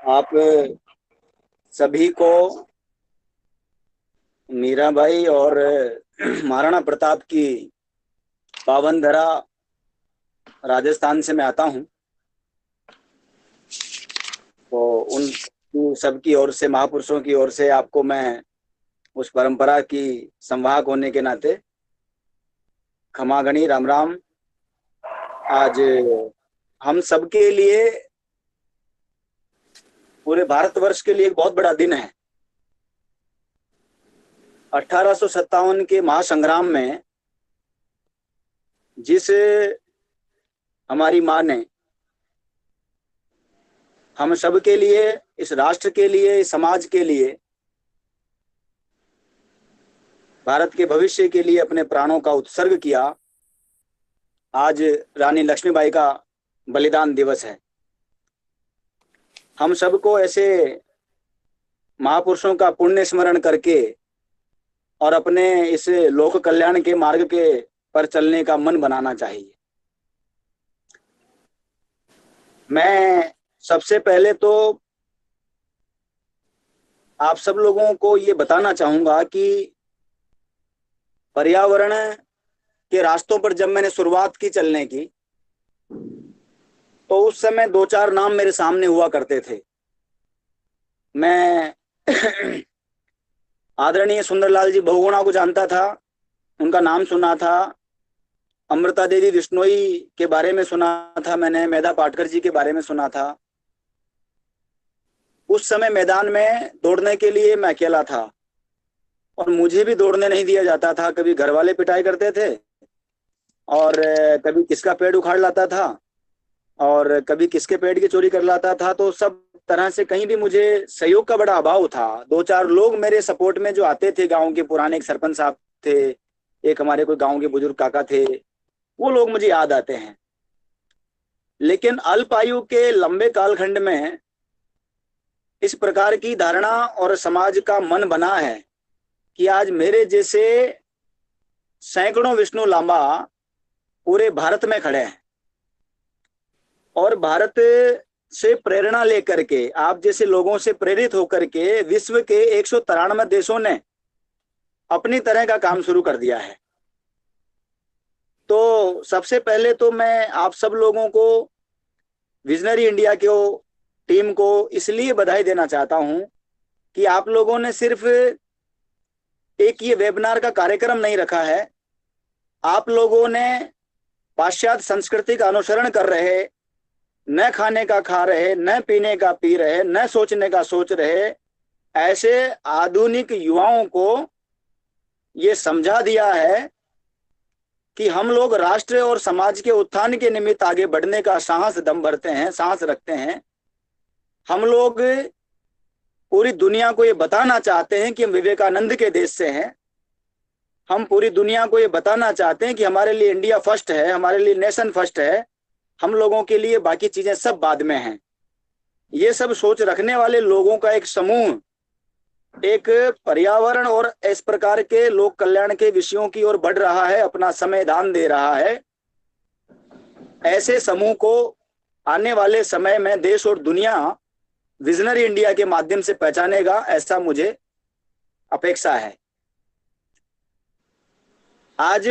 आप सभी को मीराबाई और महाराणा प्रताप की पावन धरा राजस्थान से मैं आता हूँ। तो उन सबकी ओर से, महापुरुषों की ओर से आपको मैं उस परंपरा की संवाहक होने के नाते खमा गणी राम राम। आज हम सबके लिए, पूरे भारतवर्ष के लिए एक बहुत बड़ा दिन है। 1857 के महासंग्राम में जिस हमारी माँ ने हम सब के लिए, इस राष्ट्र के लिए, इस समाज के लिए, भारत के भविष्य के लिए अपने प्राणों का उत्सर्ग किया, आज रानी लक्ष्मीबाई का बलिदान दिवस है। हम सबको ऐसे महापुरुषों का पुण्य स्मरण करके और अपने इस लोक कल्याण के मार्ग के पर चलने का मन बनाना चाहिए। मैं सबसे पहले तो आप सब लोगों को ये बताना चाहूंगा कि पर्यावरण के रास्तों पर जब मैंने शुरुआत की चलने की, तो उस समय दो चार नाम मेरे सामने हुआ करते थे। मैं आदरणीय सुंदरलाल जी बहुगुणा को जानता था, उनका नाम सुना था। अमृता देवी विश्नोई के बारे में सुना था मैंने, मेधा पाटकर जी के बारे में सुना था। उस समय मैदान में दौड़ने के लिए मैं अकेला था और मुझे भी दौड़ने नहीं दिया जाता था। कभी घर वाले पिटाई करते थे और कभी किसका पेड़ उखाड़ लाता था और कभी किसके पेड़ की चोरी कर लाता था। तो सब तरह से कहीं भी मुझे सहयोग का बड़ा अभाव था। दो चार लोग मेरे सपोर्ट में जो आते थे, गांव के पुराने, एक सरपंच साहब थे, एक हमारे कोई गांव के बुजुर्ग काका थे, वो लोग मुझे याद आते हैं। लेकिन अल्प आयु के लंबे कालखंड में इस प्रकार की धारणा और समाज का मन बना है कि आज मेरे जैसे सैकड़ों विष्णु लांबा पूरे भारत में खड़े हैं और भारत से प्रेरणा लेकर के, आप जैसे लोगों से प्रेरित होकर के विश्व के 193 देशों ने अपनी तरह का काम शुरू कर दिया है। तो सबसे पहले तो मैं आप सब लोगों को, विजनरी इंडिया को, टीम को इसलिए बधाई देना चाहता हूं कि आप लोगों ने सिर्फ एक ये वेबिनार का कार्यक्रम नहीं रखा है, आप लोगों ने पाश्चात्य संस्कृति का अनुसरण कर रहे, न खाने का खा रहे, न पीने का पी रहे, न सोचने का सोच रहे, ऐसे आधुनिक युवाओं को ये समझा दिया है कि हम लोग राष्ट्र और समाज के उत्थान के निमित्त आगे बढ़ने का साहस, दम भरते हैं, साहस रखते हैं। हम लोग पूरी दुनिया को ये बताना चाहते हैं कि हम विवेकानंद के देश से हैं। हम पूरी दुनिया को ये बताना चाहते हैं कि हमारे लिए इंडिया फर्स्ट है, हमारे लिए नेशन फर्स्ट है, हम लोगों के लिए बाकी चीजें सब बाद में हैं। ये सब सोच रखने वाले लोगों का एक समूह एक पर्यावरण और इस प्रकार के लोक कल्याण के विषयों की ओर बढ़ रहा है, अपना समय दान दे रहा है। ऐसे समूह को आने वाले समय में देश और दुनिया विजनरी इंडिया के माध्यम से पहचानेगा, ऐसा मुझे अपेक्षा है। आज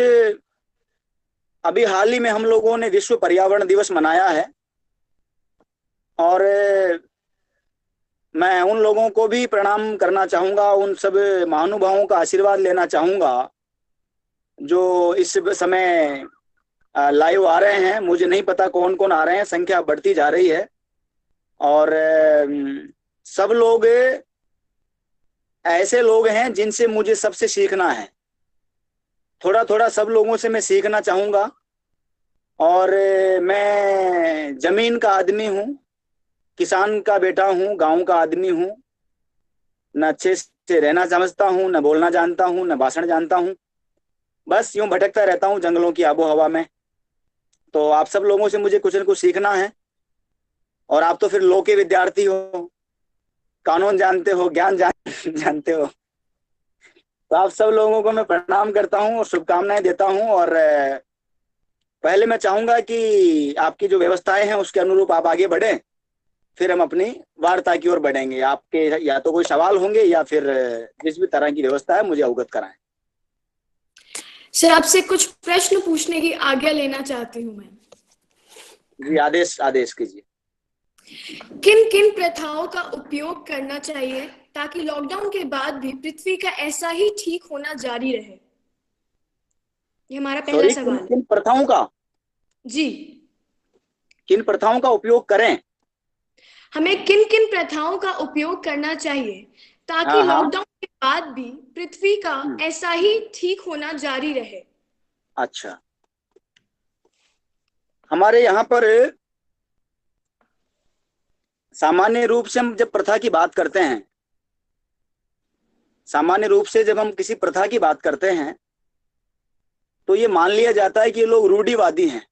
अभी हाल ही में हम लोगों ने विश्व पर्यावरण दिवस मनाया है और मैं उन लोगों को भी प्रणाम करना चाहूंगा, उन सब महानुभावों का आशीर्वाद लेना चाहूंगा जो इस समय लाइव आ रहे हैं। मुझे नहीं पता कौन कौन आ रहे हैं, संख्या बढ़ती जा रही है और सब लोग ऐसे लोग हैं जिनसे मुझे सबसे सीखना है। थोड़ा थोड़ा सब लोगों से मैं सीखना चाहूंगा। और मैं जमीन का आदमी हूँ, किसान का बेटा हूँ, गांव का आदमी हूँ, न अच्छे से रहना समझता हूँ, न बोलना जानता हूँ, न भाषण जानता हूँ, बस यूं भटकता रहता हूँ जंगलों की आबो हवा में। तो आप सब लोगों से मुझे कुछ न कुछ सीखना है। और आप तो फिर लॉ के विद्यार्थी हो, कानून जानते हो, जानते हो। तो आप सब लोगों को मैं प्रणाम करता हूँ और शुभकामनाएं देता हूँ। और पहले मैं चाहूंगा कि आपकी जो व्यवस्थाएं हैं उसके अनुरूप आप आगे बढ़ें फिर हम अपनी वार्ता की ओर बढ़ेंगे। आपके या तो कोई सवाल होंगे या फिर जिस भी तरह की व्यवस्था है मुझे अवगत कराएं। सर, आपसे कुछ प्रश्न पूछने की आज्ञा लेना चाहती हूँ मैं। जी, आदेश आदेश कीजिए। किन किन प्रथाओं का उपयोग करना चाहिए ताकि लॉकडाउन के बाद भी पृथ्वी का ऐसा ही ठीक होना जारी रहे? ये हमारा पहला सॉरी, किन सवाल है। किन प्रथाओं का, जी, किन प्रथाओं का उपयोग करें? हमें किन किन प्रथाओं का उपयोग करना चाहिए ताकि हाँ हाँ। लॉकडाउन के बाद भी पृथ्वी का हम्म, ऐसा ही ठीक होना जारी रहे? अच्छा, हमारे यहाँ पर सामान्य रूप से हम जब प्रथा की बात करते हैं, सामान्य रूप से जब हम किसी प्रथा की बात करते हैं तो ये मान लिया जाता है कि ये लोग रूढ़िवादी हैं।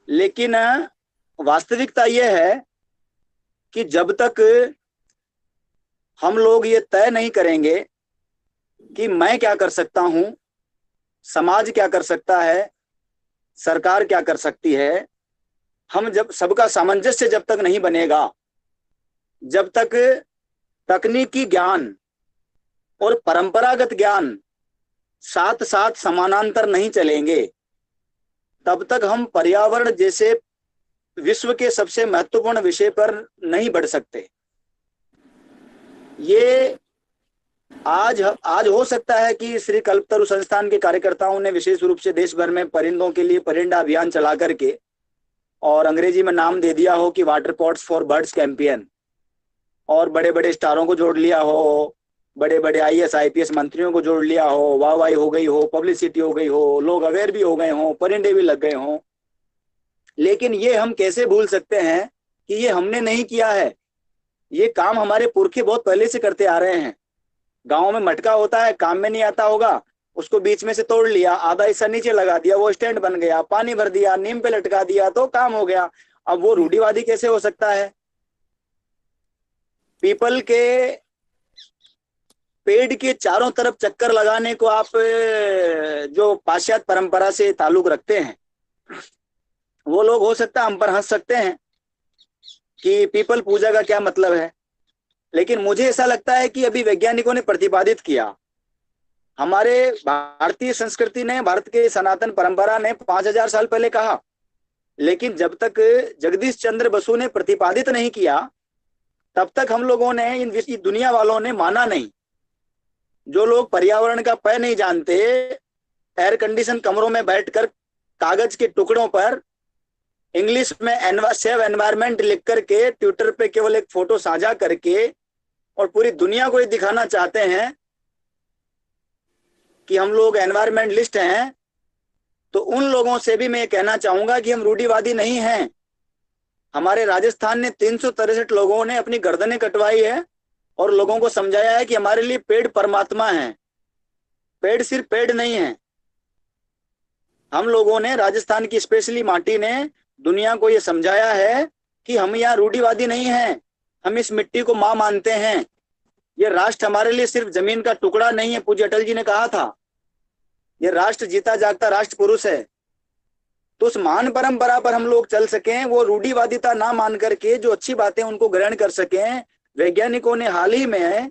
लेकिन वास्तविकता यह है कि जब तक हम लोग ये तय नहीं करेंगे कि मैं क्या कर सकता हूं, समाज क्या कर सकता है, सरकार क्या कर सकती है, हम जब सबका सामंजस्य जब तक नहीं बनेगा, जब तक तकनीकी ज्ञान और परंपरागत ज्ञान साथ साथ समानांतर नहीं चलेंगे, तब तक हम पर्यावरण जैसे विश्व के सबसे महत्वपूर्ण विषय पर नहीं बढ़ सकते। ये आज हो सकता है कि श्री कल्पतरु संस्थान के कार्यकर्ताओं ने विशेष रूप से देश भर में परिंदों के लिए परिंदा अभियान चला करके और अंग्रेजी में नाम दे दिया हो कि water pots for birds campaign, और बड़े बड़े स्टारों को जोड़ लिया हो, बड़े बड़े आईएएस आईपीएस मंत्रियों को जोड़ लिया हो, वाहवाही हो गई हो, पब्लिसिटी हो गई हो, लोग अवेयर भी हो गए हों, परिंदे भी लग गए हों। लेकिन ये हम कैसे भूल सकते हैं कि ये हमने नहीं किया है, ये काम हमारे पुरखे बहुत पहले से करते आ रहे हैं। गाँव में मटका होता है, काम में नहीं आता होगा, उसको बीच में से तोड़ लिया, आधा हिस्सा नीचे लगा दिया, वो स्टैंड बन गया, पानी भर दिया, नीम पे लटका दिया तो काम हो गया। अब वो रूढ़िवादी कैसे हो सकता है? पीपल के पेड़ के चारों तरफ चक्कर लगाने को आप जो पाश्चात्य परंपरा से ताल्लुक रखते हैं, वो लोग हो सकता है हम पर हंस सकते हैं कि पीपल पूजा का क्या मतलब है। लेकिन मुझे ऐसा लगता है कि अभी वैज्ञानिकों ने प्रतिपादित किया, हमारे भारतीय संस्कृति ने, भारत के सनातन परंपरा ने 5000 साल पहले कहा, लेकिन जब तक जगदीश चंद्र बसु ने प्रतिपादित नहीं किया तब तक हम लोगों ने, इन दुनिया वालों ने माना नहीं। जो लोग पर्यावरण का पै नहीं जानते, एयर कंडीशन कमरों में बैठकर कागज के टुकड़ों पर इंग्लिश में सेव एनवायरमेंट लिख करके ट्विटर पे केवल एक फोटो साझा करके और पूरी दुनिया को ये दिखाना चाहते हैं कि हम लोग एनवायरमेंटलिस्ट हैं, तो उन लोगों से भी मैं ये कहना चाहूंगा कि हम रूढ़िवादी नहीं हैं। हमारे राजस्थान ने 363 लोगों ने अपनी गर्दनें कटवाई है और लोगों को समझाया है कि हमारे लिए पेड़ परमात्मा है, पेड़ सिर्फ पेड़ नहीं है। हम लोगों ने, राजस्थान की स्पेशली माटी ने दुनिया को ये समझाया है कि हम यहाँ रूढ़िवादी नहीं हैं, हम इस मिट्टी को मां मानते हैं। ये राष्ट्र हमारे लिए सिर्फ जमीन का टुकड़ा नहीं है, पूज्य अटल जी ने कहा था, ये राष्ट्र जीता जागता राष्ट्र पुरुष है। तो उस महान परंपरा पर हम लोग चल सकें, वो रूढ़िवादिता ना मान करके जो अच्छी बातें उनको ग्रहण कर सकें। वैज्ञानिकों ने हाल ही में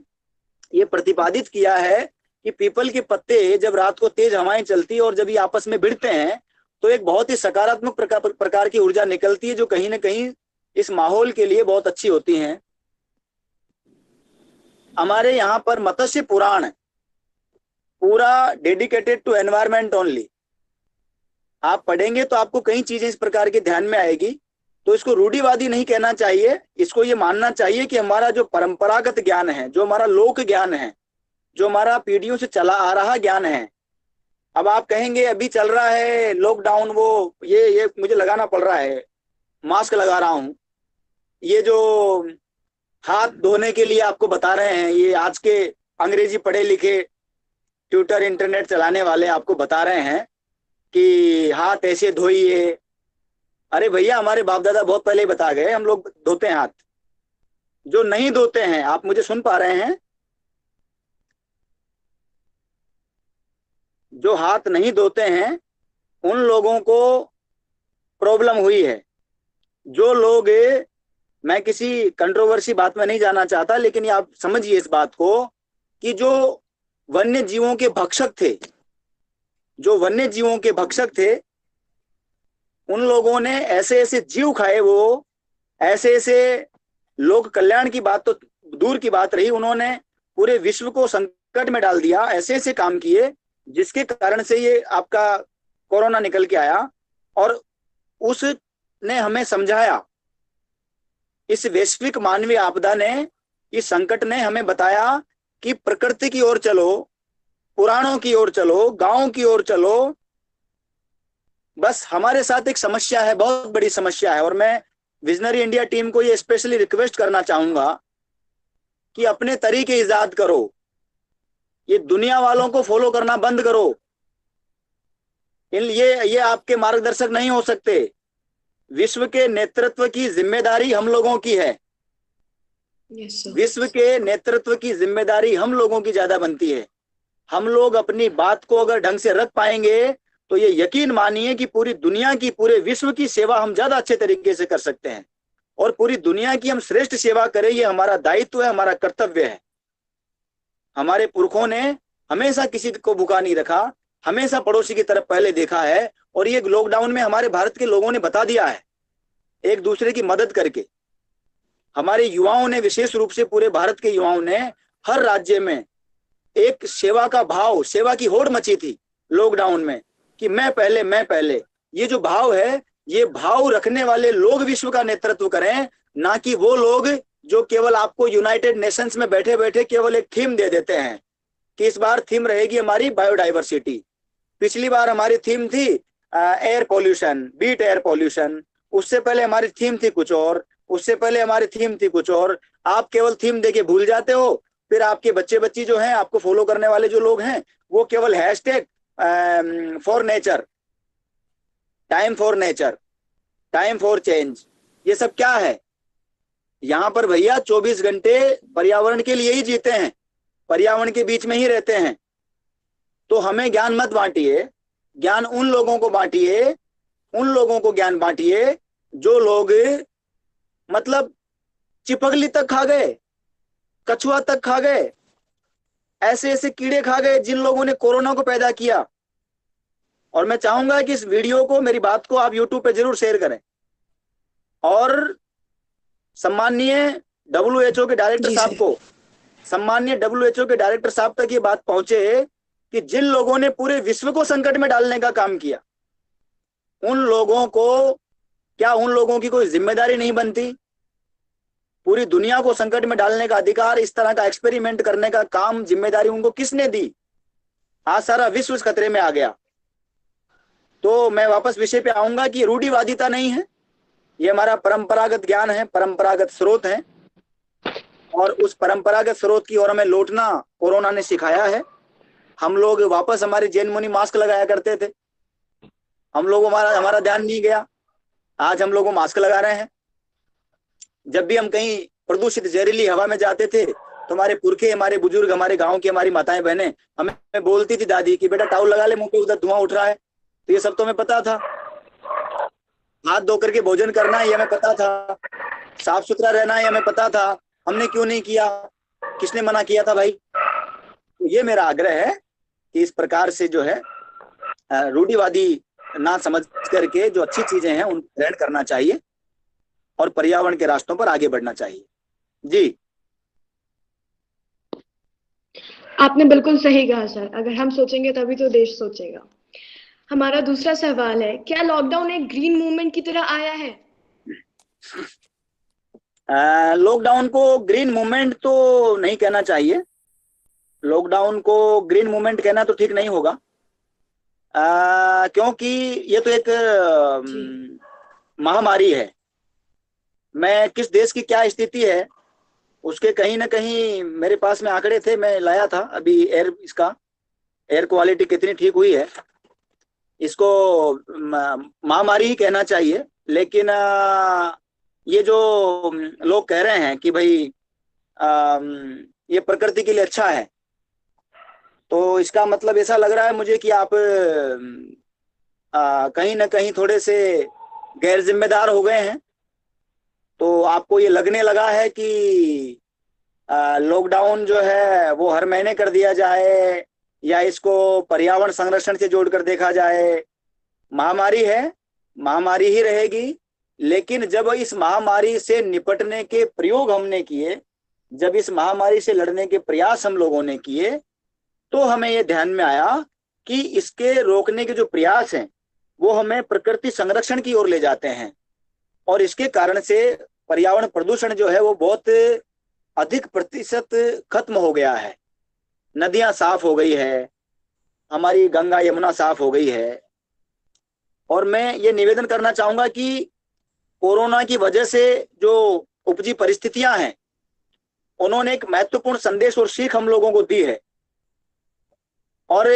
ये प्रतिपादित किया है कि पीपल के पत्ते जब रात को तेज हवाएं चलती और जब ये आपस में भिड़ते हैं तो एक बहुत ही सकारात्मक प्रकार की ऊर्जा निकलती है, जो कहीं ना कहीं इस माहौल के लिए बहुत अच्छी होती है। हमारे यहाँ पर मत्स्य पुराण पूरा डेडिकेटेड टू एनवायरमेंट ओनली, आप पढ़ेंगे तो आपको कई चीजें इस प्रकार के ध्यान में आएगी। तो इसको रूढ़िवादी नहीं कहना चाहिए, इसको ये मानना चाहिए कि हमारा जो परंपरागत ज्ञान है, जो हमारा लोक ज्ञान है, जो हमारा पीढ़ियों से चला आ रहा ज्ञान है। अब आप कहेंगे अभी चल रहा है लॉकडाउन, वो ये मुझे लगाना पड़ रहा है, मास्क लगा रहा हूं, ये जो हाथ धोने के लिए आपको बता रहे हैं, ये आज के अंग्रेजी पढ़े लिखे ट्विटर इंटरनेट चलाने वाले आपको बता रहे हैं कि हाथ ऐसे धोइए। अरे भैया, हमारे बाप दादा बहुत पहले ही बता गए, हम लोग धोते हैं हाथ। जो नहीं धोते हैं, आप मुझे सुन पा रहे हैं? जो हाथ नहीं धोते हैं उन लोगों को प्रॉब्लम हुई है, जो लोग, मैं किसी कंट्रोवर्सी बात में नहीं जाना चाहता, लेकिन ये आप समझिए इस बात को कि जो वन्य जीवों के भक्षक थे, जो वन्य जीवों के भक्षक थे, उन लोगों ने ऐसे ऐसे जीव खाए, वो ऐसे ऐसे, लोक कल्याण की बात तो दूर की बात रही, उन्होंने पूरे विश्व को संकट में डाल दिया, ऐसे ऐसे काम किए जिसके कारण से ये आपका कोरोना निकल के आया। और उसने हमें समझाया, इस वैश्विक मानवीय आपदा ने, इस संकट ने हमें बताया कि प्रकृति की ओर चलो, पुराणों की ओर चलो, गांवों की ओर चलो। बस हमारे साथ एक समस्या है, बहुत बड़ी समस्या है, और मैं विजनरी इंडिया टीम को ये स्पेशली रिक्वेस्ट करना चाहूंगा कि अपने तरीके इजाद करो, ये दुनिया वालों को फॉलो करना बंद करो। ये आपके मार्गदर्शक नहीं हो सकते। विश्व के नेतृत्व की जिम्मेदारी हम लोगों की है। Yes sir. विश्व के नेतृत्व की जिम्मेदारी हम लोगों की ज्यादा बनती है। हम लोग अपनी बात को अगर ढंग से रख पाएंगे तो ये यकीन मानिए कि पूरी दुनिया की, पूरे विश्व की सेवा हम ज्यादा अच्छे तरीके से कर सकते हैं, और पूरी दुनिया की हम श्रेष्ठ सेवा करें, ये हमारा दायित्व है, हमारा कर्तव्य है। हमारे पुरखों ने हमेशा किसी को भूखा नहीं रखा, हमेशा पड़ोसी की तरफ पहले देखा है, और ये लॉकडाउन में हमारे भारत के लोगों ने बता दिया है, एक दूसरे की मदद करके। हमारे युवाओं ने, विशेष रूप से पूरे भारत के युवाओं ने, हर राज्य में एक सेवा का भाव, सेवा की होड़ मची थी लॉकडाउन में, कि मैं पहले, मैं पहले। ये जो भाव है, ये भाव रखने वाले लोग विश्व का नेतृत्व करें, ना कि वो लोग जो केवल आपको यूनाइटेड नेशंस में बैठे बैठे केवल एक थीम दे देते हैं कि इस बार थीम रहेगी हमारी बायोडाइवर्सिटी। पिछली बार हमारी थीम थी air pollution, beat air pollution. उससे पहले हमारी थीम थी कुछ और, उससे पहले हमारी थीम थी कुछ और। आप केवल थीम देके भूल जाते हो, फिर आपके बच्चे बच्ची जो हैं, आपको फॉलो करने वाले जो लोग हैं, वो केवल hashtag for nature, time for nature, time for change, ये सब क्या है? यहां पर भैया 24 घंटे पर्यावरण के लिए ही जीते हैं, पर्यावरण के बीच में ही रहते हैं। तो हमें ज्ञान मत बांटिए, ज्ञान उन लोगों को बांटिए, उन लोगों को ज्ञान बांटिए जो लोग मतलब चिपकली तक खा गए, कछुआ तक खा गए, ऐसे ऐसे कीड़े खा गए जिन लोगों ने कोरोना को पैदा किया। और मैं चाहूंगा कि इस वीडियो को, मेरी बात को आप यूट्यूब पे जरूर शेयर करें, और सम्माननीय WHO के डायरेक्टर जी साहब सर। को, सम्माननीय WHO के डायरेक्टर साहब तक ये बात पहुंचे कि जिन लोगों ने पूरे विश्व को संकट में डालने का काम किया, उन लोगों को, क्या उन लोगों की कोई जिम्मेदारी नहीं बनती? पूरी दुनिया को संकट में डालने का अधिकार, इस तरह का एक्सपेरिमेंट करने का काम, जिम्मेदारी उनको किसने दी? आज सारा विश्व इस खतरे में आ गया। तो मैं वापस विषय पे आऊंगा कि रूढ़िवादिता नहीं है, ये हमारा परंपरागत ज्ञान है, परंपरागत स्रोत है, और उस परंपरागत स्रोत की ओर हमें लौटना कोरोना ने सिखाया है। हम लोग वापस, हमारे जैन मुनि मास्क लगाया करते थे, हम लोग, हमारा हमारा ध्यान नहीं गया, आज हम लोग मास्क लगा रहे हैं। जब भी हम कहीं प्रदूषित जहरीली हवा में जाते थे तो हमारे पुरखे, हमारे बुजुर्ग, हमारे गांव की हमारी माताएं बहनें हमें बोलती थी, दादी, कि बेटा टाउल लगा ले मुंह पे, उधर धुआं उठ रहा है। तो ये सब तो हमें पता था। हाथ धो करके भोजन करना है, ये हमें पता था। साफ सुथरा रहना है, हमें पता था। हमने क्यों नहीं किया? किसने मना किया था भाई? तो ये मेरा आग्रह है कि इस प्रकार से जो है रूढ़िवादी ना समझ करके जो अच्छी चीजें हैं उनको ग्रहण करना चाहिए, और पर्यावरण के रास्तों पर आगे बढ़ना चाहिए। जी। आपने बिल्कुल सही कहा सर, अगर हम सोचेंगे तभी तो देश सोचेगा। हमारा दूसरा सवाल है, क्या लॉकडाउन एक ग्रीन मूवमेंट की तरह आया है? लॉकडाउन को ग्रीन मूवमेंट तो नहीं कहना चाहिए, लॉकडाउन को ग्रीन मूवमेंट कहना तो ठीक नहीं होगा, क्योंकि ये तो एक जी। महामारी है। मैं किस देश की क्या स्थिति है उसके कहीं ना कहीं मेरे पास में आंकड़े थे, मैं लाया था अभी। इसका एयर क्वालिटी कितनी ठीक हुई है, इसको महामारी ही कहना चाहिए। लेकिन ये जो लोग कह रहे हैं कि भाई ये प्रकृति के लिए अच्छा है, तो इसका मतलब ऐसा लग रहा है मुझे कि आप कहीं ना कहीं थोड़े से गैर जिम्मेदार हो गए हैं। तो आपको ये लगने लगा है कि लॉकडाउन जो है वो हर महीने कर दिया जाए, या इसको पर्यावरण संरक्षण से जोड़कर देखा जाए? महामारी है, महामारी ही रहेगी, लेकिन जब इस महामारी से निपटने के प्रयोग हमने किए, जब इस महामारी से लड़ने के प्रयास हम लोगों ने किए, तो हमें यह ध्यान में आया कि इसके रोकने के जो प्रयास हैं वो हमें प्रकृति संरक्षण की ओर ले जाते हैं, और इसके कारण से पर्यावरण प्रदूषण जो है वो बहुत अधिक प्रतिशत खत्म हो गया है। नदियां साफ हो गई है, हमारी गंगा यमुना साफ हो गई है। और मैं ये निवेदन करना चाहूंगा कि कोरोना की वजह से जो उपजी परिस्थितियां हैं, उन्होंने एक महत्वपूर्ण संदेश और सीख हम लोगों को दी है, और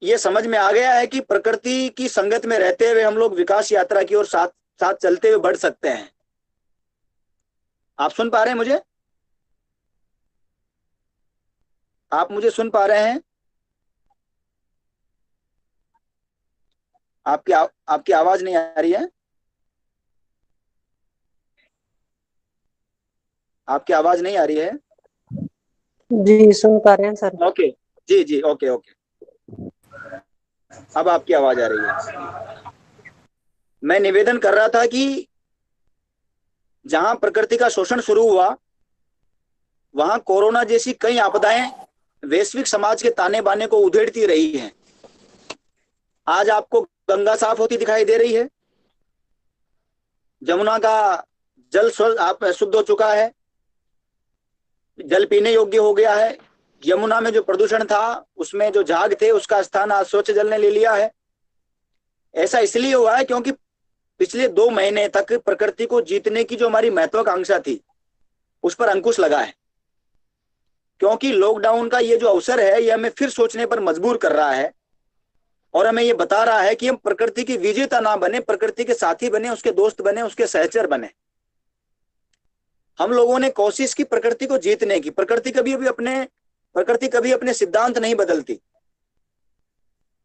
ये समझ में आ गया है कि प्रकृति की संगत में रहते हुए हम लोग विकास यात्रा की ओर साथ साथ चलते हुए बढ़ सकते हैं। आप सुन पा रहे हैं मुझे? आप मुझे सुन पा रहे हैं? आपकी आवाज नहीं आ रही है। आपकी आवाज नहीं आ रही है। जी सुन पा रहे हैं सर। ओके, जी जी, ओके ओके, अब आपकी आवाज आ रही है। मैं निवेदन कर रहा था कि जहां प्रकृति का शोषण शुरू हुआ, वहां कोरोना जैसी कई आपदाएं वैश्विक समाज के ताने बाने को उधेड़ती रही हैं। आज आपको गंगा साफ होती दिखाई दे रही है, जमुना का जल आप शुद्ध हो चुका है, जल पीने योग्य हो गया है। यमुना में जो प्रदूषण था, उसमें जो झाग थे, उसका स्थान आज स्वच्छ जल ने ले लिया है। ऐसा इसलिए हुआ है क्योंकि पिछले 2 महीने तक प्रकृति को जीतने की जो हमारी महत्वाकांक्षा थी, उस पर अंकुश लगा है। क्योंकि लॉकडाउन का ये जो अवसर है, ये हमें फिर सोचने पर मजबूर कर रहा है, और हमें ये बता रहा है कि हम प्रकृति की विजेता ना बने, प्रकृति के साथी बने, उसके दोस्त बने, उसके सहचर बने। हम लोगों ने कोशिश की प्रकृति को जीतने की। प्रकृति कभी अपने सिद्धांत नहीं बदलती।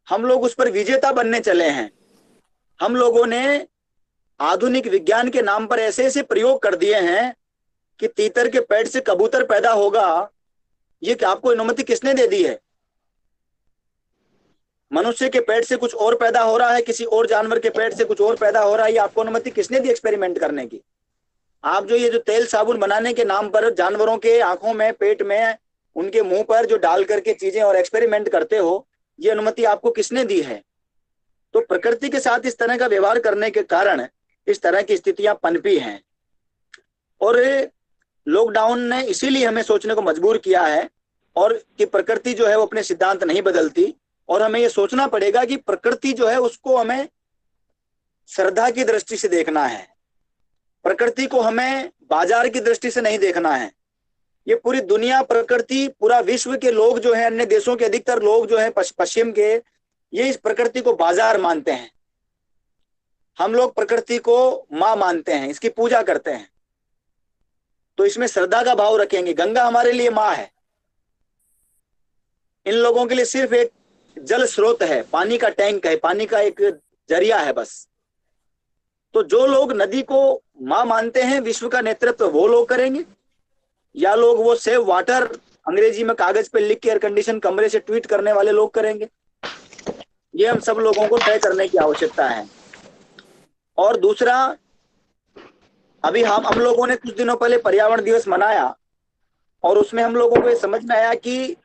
हम लोग उस पर विजेता बनने चले हैं। हम लोगों ने आधुनिक विज्ञान के नाम पर ऐसे ऐसे प्रयोग कर दिए हैं कि तीतर के पेट से कबूतर पैदा होगा, ये क्या आपको अनुमति किसने दे दी है? मनुष्य के पेट से कुछ और पैदा हो रहा है, किसी और जानवर के पेट से कुछ और पैदा हो रहा है, ये आपको अनुमति किसने दी एक्सपेरिमेंट करने की? आप जो ये जो तेल साबुन बनाने के नाम पर जानवरों के आंखों में, पेट में, उनके मुंह पर जो डाल करके चीजें और एक्सपेरिमेंट करते हो, ये अनुमति आपको किसने दी है? तो प्रकृति के साथ इस तरह का व्यवहार करने के कारण इस तरह की स्थितियां पनपी हैं। और लॉकडाउन ने इसीलिए हमें सोचने को मजबूर किया है, और कि प्रकृति जो है वो अपने सिद्धांत नहीं बदलती, और हमें ये सोचना पड़ेगा कि प्रकृति जो है उसको हमें श्रद्धा की दृष्टि से देखना है। प्रकृति को हमें बाजार की दृष्टि से नहीं देखना है। ये पूरी दुनिया, प्रकृति, पूरा विश्व के लोग जो है, अन्य देशों के अधिकतर लोग जो है पश्चिम के, ये इस प्रकृति को बाजार मानते हैं। हम लोग प्रकृति को माँ मानते हैं, इसकी पूजा करते हैं। तो इसमें श्रद्धा का भाव रखेंगे। गंगा हमारे लिए माँ है, इन लोगों के लिए सिर्फ एक जल स्रोत है, पानी का टैंक है, पानी का एक जरिया है बस। तो जो लोग नदी को माँ मानते हैं, विश्व का नेतृत्व वो लोग करेंगे, या लोग वो सेव वाटर अंग्रेजी में कागज पे लिख के एयर कंडीशन कमरे से ट्वीट करने वाले लोग करेंगे? ये हम सब लोगों को तय करने की आवश्यकता है। और दूसरा, अभी हम लोगों ने कुछ दिनों पहले पर्यावरण दिवस मनाया, और उसमें हम लोगों को ये समझ में आया कि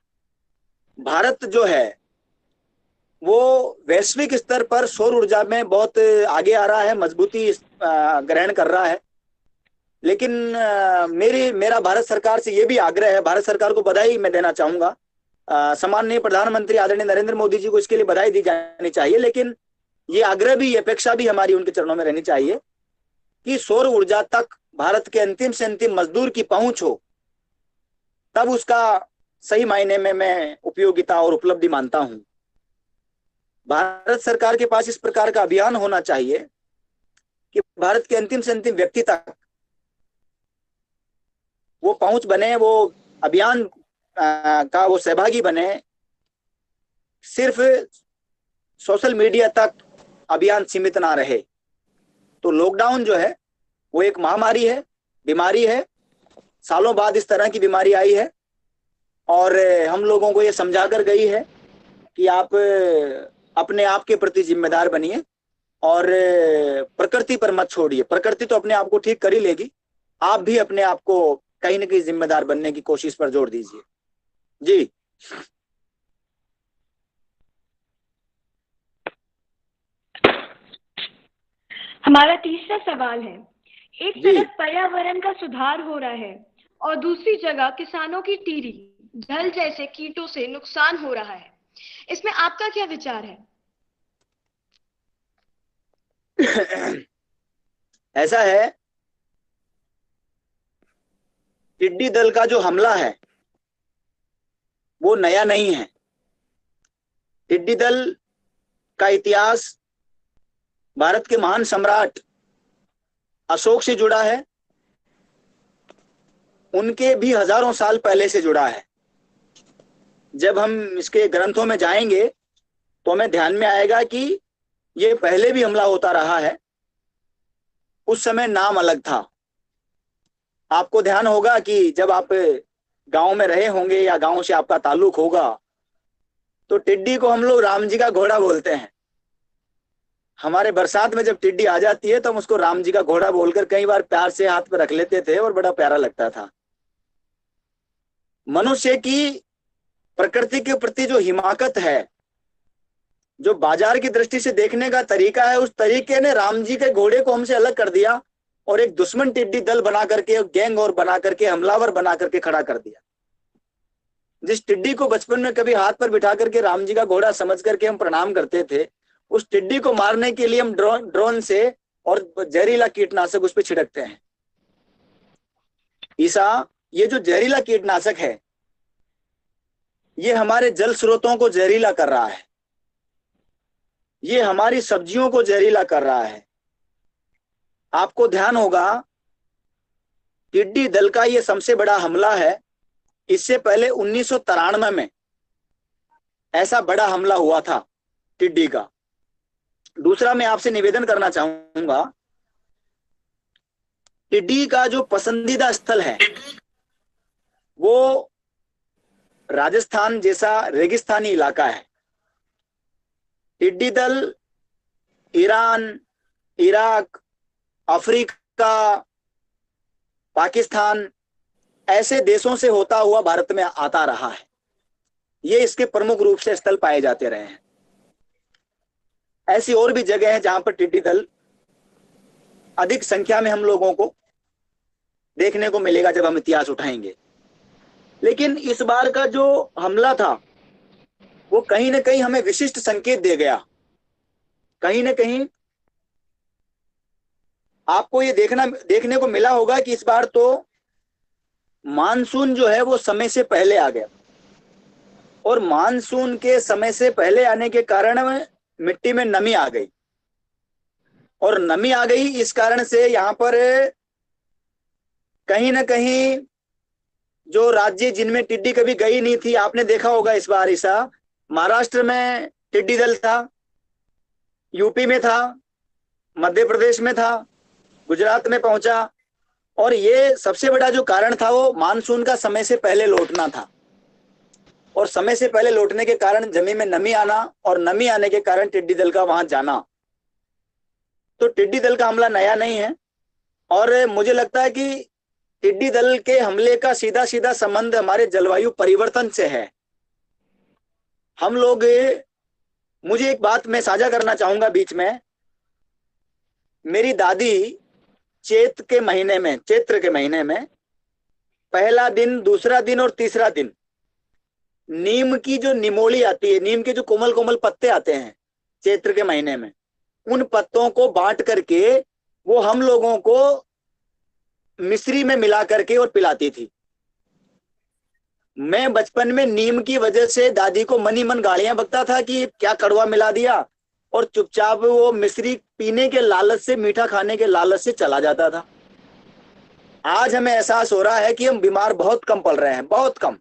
भारत जो है वो वैश्विक स्तर पर सौर ऊर्जा में बहुत आगे आ रहा है, मजबूती ग्रहण कर रहा है। लेकिन मेरा भारत सरकार से ये भी आग्रह है, भारत सरकार को बधाई मैं देना चाहूंगा, सम्माननीय प्रधानमंत्री आदरणीय नरेंद्र मोदी जी को इसके लिए बधाई दी जानी चाहिए। लेकिन ये आग्रह भी, ये अपेक्षा भी हमारी उनके चरणों में रहनी चाहिए कि सौर ऊर्जा तक भारत के अंतिम से अंतिम मजदूर की पहुंच हो, तब उसका सही मायने में मैं उपयोगिता और उपलब्धि मानता हूं। भारत सरकार के पास इस प्रकार का अभियान होना चाहिए कि भारत के अंतिम से अंतिम व्यक्ति तक वो पहुंच बने, वो अभियान का वो सहभागी बने। सिर्फ सोशल मीडिया तक अभियान सीमित ना रहे। तो लॉकडाउन जो है वो एक महामारी है, बीमारी है, सालों बाद इस तरह की बीमारी आई है, और हम लोगों को ये समझा कर गई है कि आप अपने आप के प्रति जिम्मेदार बनिए और प्रकृति पर मत छोड़िए। प्रकृति तो अपने आप को ठीक कर ही लेगी, आप भी अपने आप को कहीं ना कहीं जिम्मेदार बनने की कोशिश पर जोर दीजिए। जी। हमारा तीसरा सवाल है, एक जी। तरफ पर्यावरण का सुधार हो रहा है और दूसरी जगह किसानों की टिड्डी दल जैसे कीटों से नुकसान हो रहा है, इसमें आपका क्या विचार है? ऐसा है, टिड्डी दल का जो हमला है वो नया नहीं है। टिड्डी दल का इतिहास भारत के महान सम्राट अशोक से जुड़ा है, उनके भी हजारों साल पहले से जुड़ा है। जब हम इसके ग्रंथों में जाएंगे तो हमें ध्यान में आएगा कि ये पहले भी हमला होता रहा है, उस समय नाम अलग था। आपको ध्यान होगा कि जब आप गांव में रहे होंगे या गांव से आपका ताल्लुक होगा, तो टिड्डी को हम लोग राम जी का घोड़ा बोलते हैं। हमारे बरसात में जब टिड्डी आ जाती है तो हम उसको राम जी का घोड़ा बोलकर कई बार प्यार से हाथ पर रख लेते थे और बड़ा प्यारा लगता था। मनुष्य की प्रकृति के प्रति जो हिमाकत है, जो बाजार की दृष्टि से देखने का तरीका है, उस तरीके ने राम जी के घोड़े को हमसे अलग कर दिया और एक दुश्मन टिड्डी दल बना करके, गैंग और बना करके, हमलावर बना करके खड़ा कर दिया। जिस टिड्डी को बचपन में कभी हाथ पर बिठा करके राम जी का घोड़ा समझ करके हम प्रणाम करते थे, उस टिड्डी को मारने के लिए हम ड्रोन से और जहरीला कीटनाशक उस पर छिड़कते हैं। ईसा, ये जो जहरीला कीटनाशक है ये हमारे जल स्रोतों को जहरीला कर रहा है, ये हमारी सब्जियों को जहरीला कर रहा है। आपको ध्यान होगा टिड्डी दल का ये सबसे बड़ा हमला है। इससे पहले 1993 में ऐसा बड़ा हमला हुआ था टिड्डी का। दूसरा, मैं आपसे निवेदन करना चाहूंगा, टिड्डी का जो पसंदीदा स्थल है वो राजस्थान जैसा रेगिस्तानी इलाका है। टिड्डी दल ईरान, इराक, अफ्रीका, पाकिस्तान ऐसे देशों से होता हुआ भारत में आता रहा है। ये इसके प्रमुख रूप से स्थल पाए जाते रहे हैं। ऐसी और भी जगह है जहां पर टिड्डी दल अधिक संख्या में हम लोगों को देखने को मिलेगा जब हम इतिहास उठाएंगे। लेकिन इस बार का जो हमला था वो कहीं ना कहीं हमें विशिष्ट संकेत दे गया। कहीं ना कहीं आपको ये देखने को मिला होगा कि इस बार तो मानसून जो है वो समय से पहले आ गया, और मानसून के समय से पहले आने के कारण मिट्टी में नमी आ गई, और नमी आ गई इस कारण से यहाँ पर कहीं ना कहीं जो राज्य जिनमें टिड्डी कभी गई नहीं थी, आपने देखा होगा इस बार ऐसा महाराष्ट्र में टिड्डी दल था, यूपी में था, मध्य प्रदेश में था, गुजरात में पहुंचा, और ये सबसे बड़ा जो कारण था वो मानसून का समय से पहले लौटना था। और समय से पहले लौटने के कारण जमीन में नमी आना, और नमी आने के कारण टिड्डी दल का वहां जाना। तो टिड्डी दल का हमला नया नहीं है, और मुझे लगता है कि टिड्डी दल के हमले का सीधा सीधा संबंध हमारे जलवायु परिवर्तन से है। हम लोग, मुझे एक बात मैं साझा करना चाहूंगा बीच में। मेरी दादी चैत्र के महीने में पहला दिन, दूसरा दिन और तीसरा दिन नीम की जो निमोली आती है, नीम के जो कोमल कोमल पत्ते आते हैं चैत्र के महीने में, उन पत्तों को बांट करके वो हम लोगों को मिश्री में मिला करके और पिलाती थी। मैं बचपन में नीम की वजह से दादी को मनी मन गालियां बकता था कि क्या कड़वा मिला दिया, और चुपचाप वो मिश्री पीने के लालच से, मीठा खाने के लालच से चला जाता था। आज हमें एहसास हो रहा है कि हम बीमार बहुत कम पड़ रहे हैं, बहुत कम।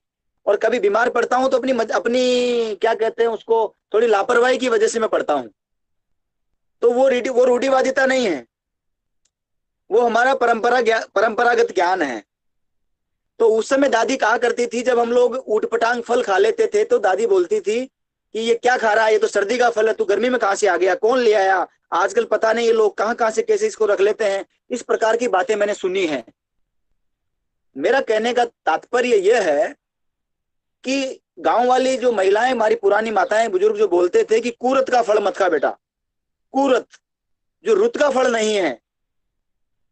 और कभी बीमार पड़ता हूं तो अपनी क्या कहते हैं उसको, थोड़ी लापरवाही की वजह से मैं पड़ता हूं। तो वो रूढ़िवादिता नहीं है, वो हमारा परंपरागत ज्ञान है। तो उस समय दादी कहा करती थी, जब हम लोग ऊटपटांग फल खा लेते थे तो दादी बोलती थी कि ये क्या खा रहा है, ये तो सर्दी का फल है, तू गर्मी में कहाँ से आ गया, कौन ले आया, आजकल पता नहीं ये लोग कहाँ कहाँ से कैसे इसको रख लेते हैं। इस प्रकार की बातें मैंने सुनी है। मेरा कहने का तात्पर्य यह है कि गांव वाली जो महिलाएं, हमारी पुरानी माताएं बुजुर्ग जो बोलते थे कि कूरत का फल मत खा बेटा, कूरत जो रुत का फल नहीं है।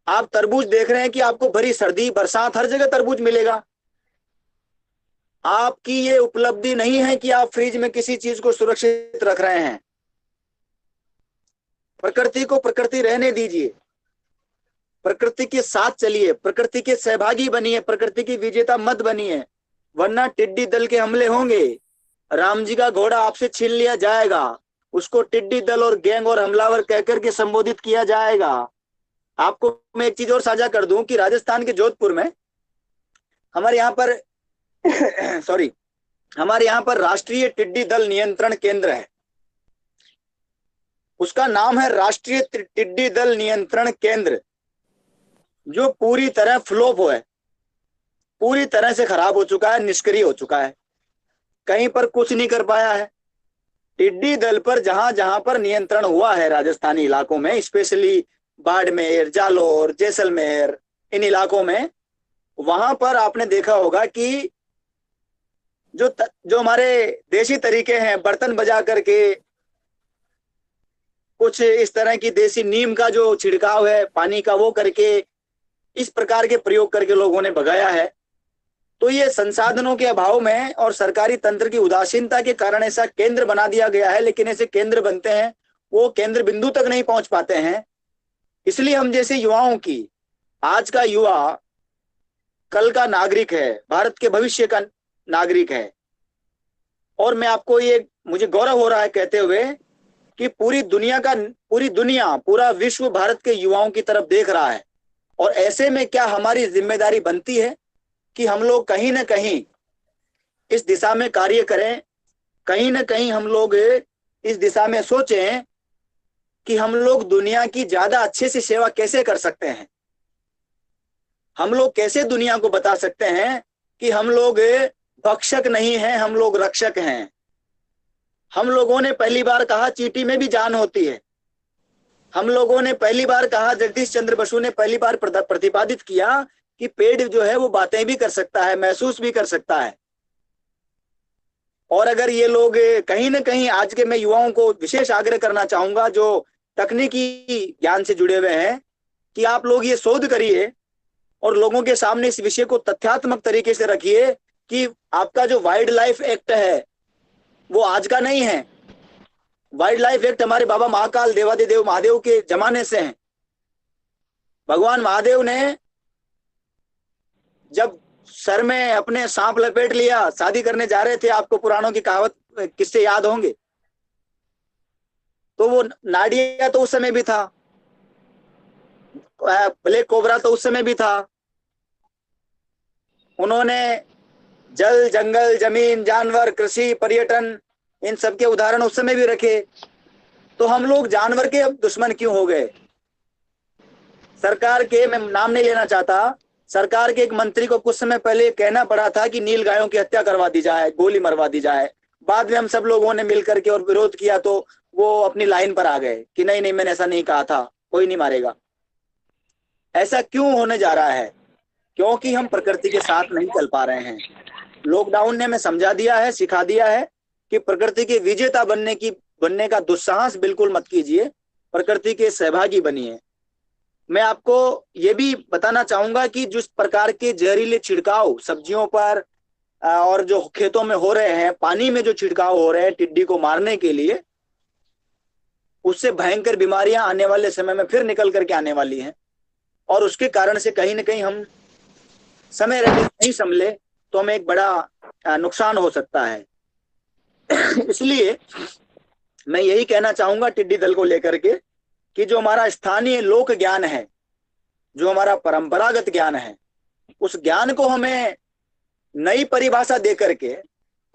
आप तरबूज देख रहे हैं कि आपको भरी सर्दी बरसात हर जगह तरबूज मिलेगा। आपकी ये उपलब्धि नहीं है कि आप फ्रिज में किसी चीज को सुरक्षित रख रहे हैं। प्रकृति को प्रकृति रहने दीजिए, प्रकृति के साथ चलिए, प्रकृति के सहभागी बनिए, प्रकृति की विजेता मत बनिए, वरना टिड्डी दल के हमले होंगे। राम जी का घोड़ा आपसे छीन लिया जाएगा, उसको टिड्डी दल और गैंग और हमलावर कहकर के संबोधित किया जाएगा। आपको मैं एक चीज और साझा कर दूं कि राजस्थान के जोधपुर में हमारे यहाँ पर सॉरी हमारे यहाँ पर राष्ट्रीय टिड्डी दल नियंत्रण केंद्र है। उसका नाम है राष्ट्रीय टिड्डी दल नियंत्रण केंद्र, जो पूरी तरह फ्लॉप हुआ है, पूरी तरह से खराब हो चुका है, निष्क्रिय हो चुका है, कहीं पर कुछ नहीं कर पाया है। टिड्डी दल पर जहां जहां पर नियंत्रण हुआ है राजस्थानी इलाकों में, स्पेशली बाड़मेर, जालोर, जैसलमेर, इन इलाकों में, वहां पर आपने देखा होगा कि जो हमारे देसी तरीके हैं, बर्तन बजा करके कुछ इस तरह की देसी नीम का जो छिड़काव है पानी का, वो करके इस प्रकार के प्रयोग करके लोगों ने भगाया है। तो ये संसाधनों के अभाव में और सरकारी तंत्र की उदासीनता के कारण ऐसा केंद्र बना दिया गया है, लेकिन ऐसे केंद्र बनते हैं वो केंद्र बिंदु तक नहीं पहुंच पाते हैं। इसलिए हम जैसे युवाओं की, आज का युवा कल का नागरिक है, भारत के भविष्य का नागरिक है। और मैं आपको ये, मुझे गौरव हो रहा है कहते हुए कि पूरी दुनिया, पूरा विश्व भारत के युवाओं की तरफ देख रहा है। और ऐसे में क्या हमारी जिम्मेदारी बनती है कि हम लोग कहीं ना कहीं इस दिशा में कार्य करें, कहीं ना कहीं हम लोग इस दिशा में सोचें कि हम लोग दुनिया की ज्यादा अच्छे से सेवा कैसे कर सकते हैं। हम लोग कैसे दुनिया को बता सकते हैं कि हम लोग भक्षक नहीं हैं, हम लोग रक्षक हैं। हम लोगों ने पहली बार कहा चींटी में भी जान होती है। हम लोगों ने पहली बार कहा, जगदीश चंद्र बसु ने पहली बार प्रतिपादित किया कि पेड़ जो है वो बातें भी कर सकता है, महसूस भी कर सकता है। और अगर ये लोग कहीं ना कहीं, आज के मैं युवाओं को विशेष आग्रह करना चाहूंगा जो तकनीकी ज्ञान से जुड़े हुए हैं, कि आप लोग ये शोध करिए और लोगों के सामने इस विषय को तथ्यात्मक तरीके से रखिए कि आपका जो वाइल्ड लाइफ एक्ट है वो आज का नहीं है। वाइल्ड लाइफ एक्ट हमारे बाबा महाकाल देवादिदेव महादेव के जमाने से है। भगवान महादेव ने जब सर में अपने सांप लपेट लिया, शादी करने जा रहे थे, आपको पुराणों की कहावत किससे याद होंगे, तो वो नाडिया तो उस समय भी था, ब्लैक कोबरा तो उस समय भी था। उन्होंने जल, जंगल, जमीन, जानवर, कृषि, पर्यटन, इन सब के उदाहरण उस समय भी रखे। तो हम लोग जानवर के दुश्मन क्यों हो गए? सरकार के, मैं नाम नहीं लेना चाहता, सरकार के एक मंत्री को कुछ समय पहले कहना पड़ा था कि नील गायों की हत्या करवा दी जाए, गोली मरवा दी जाए। बाद में हम सब लोगों ने मिलकर के और विरोध किया तो वो अपनी लाइन पर आ गए कि नहीं नहीं, मैंने ऐसा नहीं कहा था, कोई नहीं मारेगा। ऐसा क्यों होने जा रहा है? क्योंकि हम प्रकृति के साथ नहीं चल पा रहे हैं। लॉकडाउन ने हमें समझा दिया है, सिखा दिया है कि प्रकृति के विजेता बनने का दुस्साहस बिल्कुल मत कीजिए, प्रकृति के सहभागी बनिए। मैं आपको ये भी बताना चाहूंगा कि जिस प्रकार के जहरीले छिड़काव सब्जियों पर और जो खेतों में हो रहे हैं, पानी में जो छिड़काव हो रहे हैं टिड्डी को मारने के लिए, उससे भयंकर बीमारियां आने वाले समय में फिर निकल करके आने वाली हैं। और उसके कारण से कहीं ना कहीं हम समय रहते नहीं संभले तो हमें एक बड़ा नुकसान हो सकता है। इसलिए मैं यही कहना चाहूंगा टिड्डी दल को लेकर के कि जो हमारा स्थानीय लोक ज्ञान है, जो हमारा परंपरागत ज्ञान है, उस ज्ञान को हमें नई परिभाषा दे करके,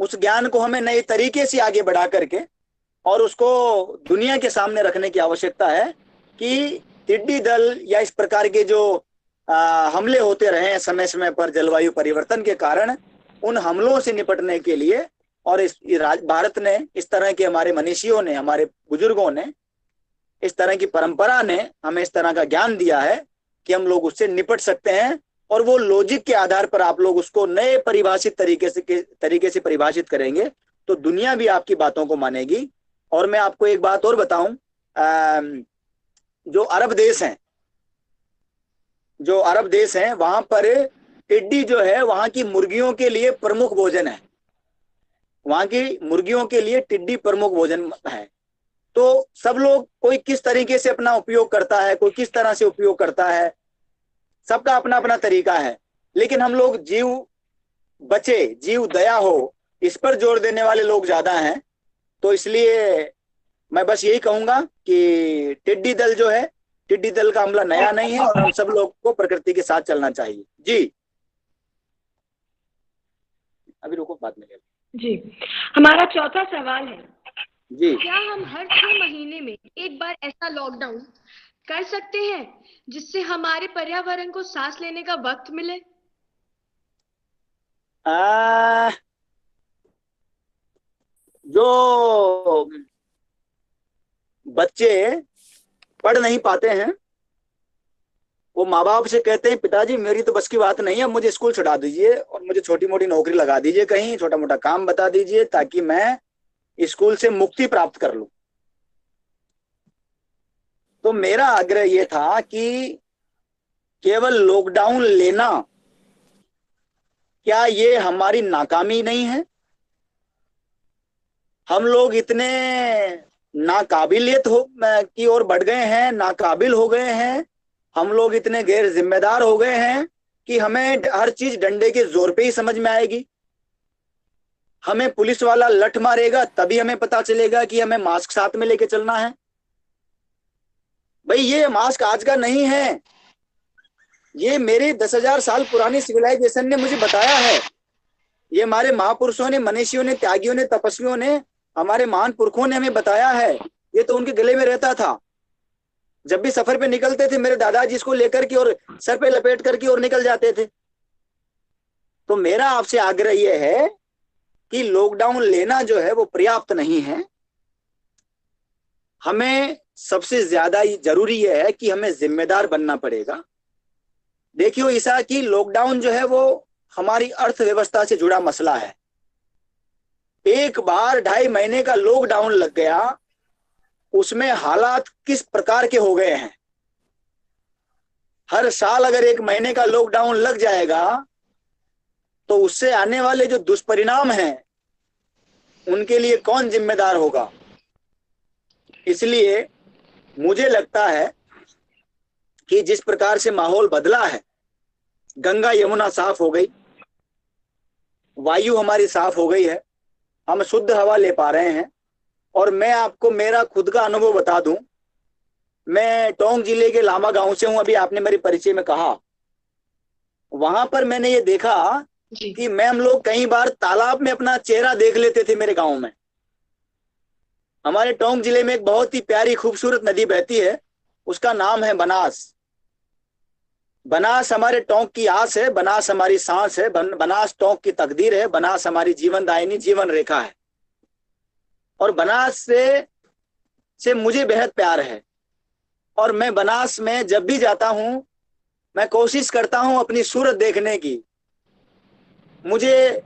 उस ज्ञान को हमें नए तरीके से आगे बढ़ा करके और उसको दुनिया के सामने रखने की आवश्यकता है कि टिड्डी दल या इस प्रकार के जो हमले होते रहे हैं समय समय पर जलवायु परिवर्तन के कारण, उन हमलों से निपटने के लिए और भारत ने, इस तरह के हमारे मनीषियों ने, हमारे बुजुर्गों ने, इस तरह की परंपरा ने हमें इस तरह का ज्ञान दिया है कि हम लोग उससे निपट सकते हैं। और वो लॉजिक के आधार पर आप लोग उसको नए परिभाषित तरीके से परिभाषित करेंगे तो दुनिया भी आपकी बातों को मानेगी। और मैं आपको एक बात और बताऊं, जो अरब देश हैं वहां पर टिड्डी जो है वहां की मुर्गियों के लिए प्रमुख भोजन है। वहां की मुर्गियों के लिए टिड्डी प्रमुख भोजन है। तो सब लोग, कोई किस तरीके से अपना उपयोग करता है, कोई किस तरह से उपयोग करता है, सबका अपना अपना तरीका है। लेकिन हम लोग जीव बचे, जीव दया हो, इस पर जोर देने वाले लोग ज्यादा हैं। तो इसलिए मैं बस यही कहूंगा कि टिड्डी दल जो है, टिड्डी दल का हमला नया नहीं है और हम सब लोग को प्रकृति के साथ चलना चाहिए। जी अभी रुको, बाद में जी, हमारा चौथा सवाल है, जी। क्या हम हर 6 महीने में एक बार ऐसा लॉकडाउन कर सकते हैं जिससे हमारे पर्यावरण को सांस लेने का वक्त मिले? जो बच्चे पढ़ नहीं पाते हैं वो माँ बाप से कहते हैं, पिताजी मेरी तो बस की बात नहीं है, मुझे स्कूल छुड़ा दीजिए और मुझे छोटी मोटी नौकरी लगा दीजिए, कहीं छोटा मोटा काम बता दीजिए ताकि मैं स्कूल से मुक्ति प्राप्त कर लूं। तो मेरा आग्रह ये था कि केवल लॉकडाउन लेना, क्या ये हमारी नाकामी नहीं है? हम लोग इतने नाकाबिलियत की ओर बढ़ गए हैं, नाकाबिल हो गए हैं, हम लोग इतने गैर जिम्मेदार हो गए हैं कि हमें हर चीज डंडे के जोर पे ही समझ में आएगी। हमें पुलिस वाला लठ मारेगा तभी हमें पता चलेगा कि हमें मास्क साथ में लेके चलना है। भाई ये मास्क आज का नहीं है, ये मेरे 10,000 साल पुरानी सिविलाइजेशन ने मुझे बताया है। ये हमारे महापुरुषों ने, मनीषियों ने, त्यागियों ने, तपस्वियों ने, हमारे महान पुरखों ने हमें बताया है। ये तो उनके गले में रहता था। जब भी सफर पे निकलते थे मेरे दादाजी इसको लेकर के और सर पे लपेट करके और निकल जाते थे। तो मेरा आपसे आग्रह यह है कि लॉकडाउन लेना जो है वो पर्याप्त नहीं है। हमें सबसे ज्यादा जरूरी यह है कि हमें जिम्मेदार बनना पड़ेगा। देखियो ईसा, कि लॉकडाउन जो है वो हमारी अर्थव्यवस्था से जुड़ा मसला है। एक बार 2.5 महीने का लॉकडाउन लग गया, उसमें हालात किस प्रकार के हो गए हैं। हर साल अगर 1 महीने का लॉकडाउन लग जाएगा तो उससे आने वाले जो दुष्परिणाम हैं उनके लिए कौन जिम्मेदार होगा? इसलिए मुझे लगता है कि जिस प्रकार से माहौल बदला है, गंगा यमुना साफ हो गई, वायु हमारी साफ हो गई है, हम शुद्ध हवा ले पा रहे हैं। और मैं आपको मेरा खुद का अनुभव बता दूं, मैं टोंक जिले के लामा गांव से हूं। अभी आपने मेरे परिचय में कहा, वहां पर मैंने ये देखा कि हम लोग कई बार तालाब में अपना चेहरा देख लेते थे। मेरे गांव में, हमारे टोंक जिले में एक बहुत ही प्यारी खूबसूरत नदी बहती है, उसका नाम है बनास। बनास हमारे टोंक की आस है, बनास हमारी सांस है, बनास टोंक की तकदीर है, बनास हमारी जीवन दायिनी जीवन रेखा है। और बनास से मुझे बेहद प्यार है। और मैं बनास में जब भी जाता हूं मैं कोशिश करता हूं अपनी सूरत देखने की। मुझे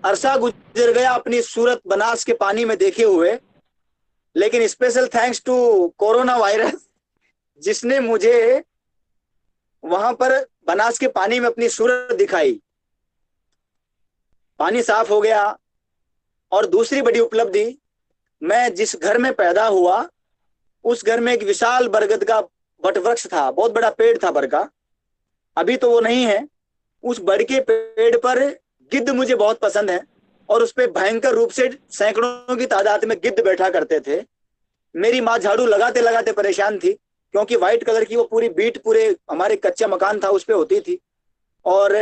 अरसा गुजर गया अपनी सूरत बनास के पानी में देखे हुए, लेकिन special thanks to corona virus जिसने मुझे वहां पर बनास के पानी में अपनी सूरत दिखाई। पानी साफ हो गया। और दूसरी बड़ी उपलब्धि, मैं जिस घर में पैदा हुआ उस घर में एक विशाल बरगद का वटवृक्ष था, बहुत बड़ा पेड़ था बर का। अभी तो वो नहीं है। उस बड़ के पेड़ पर गिद्ध मुझे बहुत पसंद है और उस पर भयंकर रूप से सैकड़ों की तादाद में गिद्ध बैठा करते थे। मेरी माँ झाड़ू लगाते लगाते परेशान थी क्योंकि व्हाइट कलर की वो पूरी बीट पूरे हमारे कच्चा मकान था उस पे होती थी। और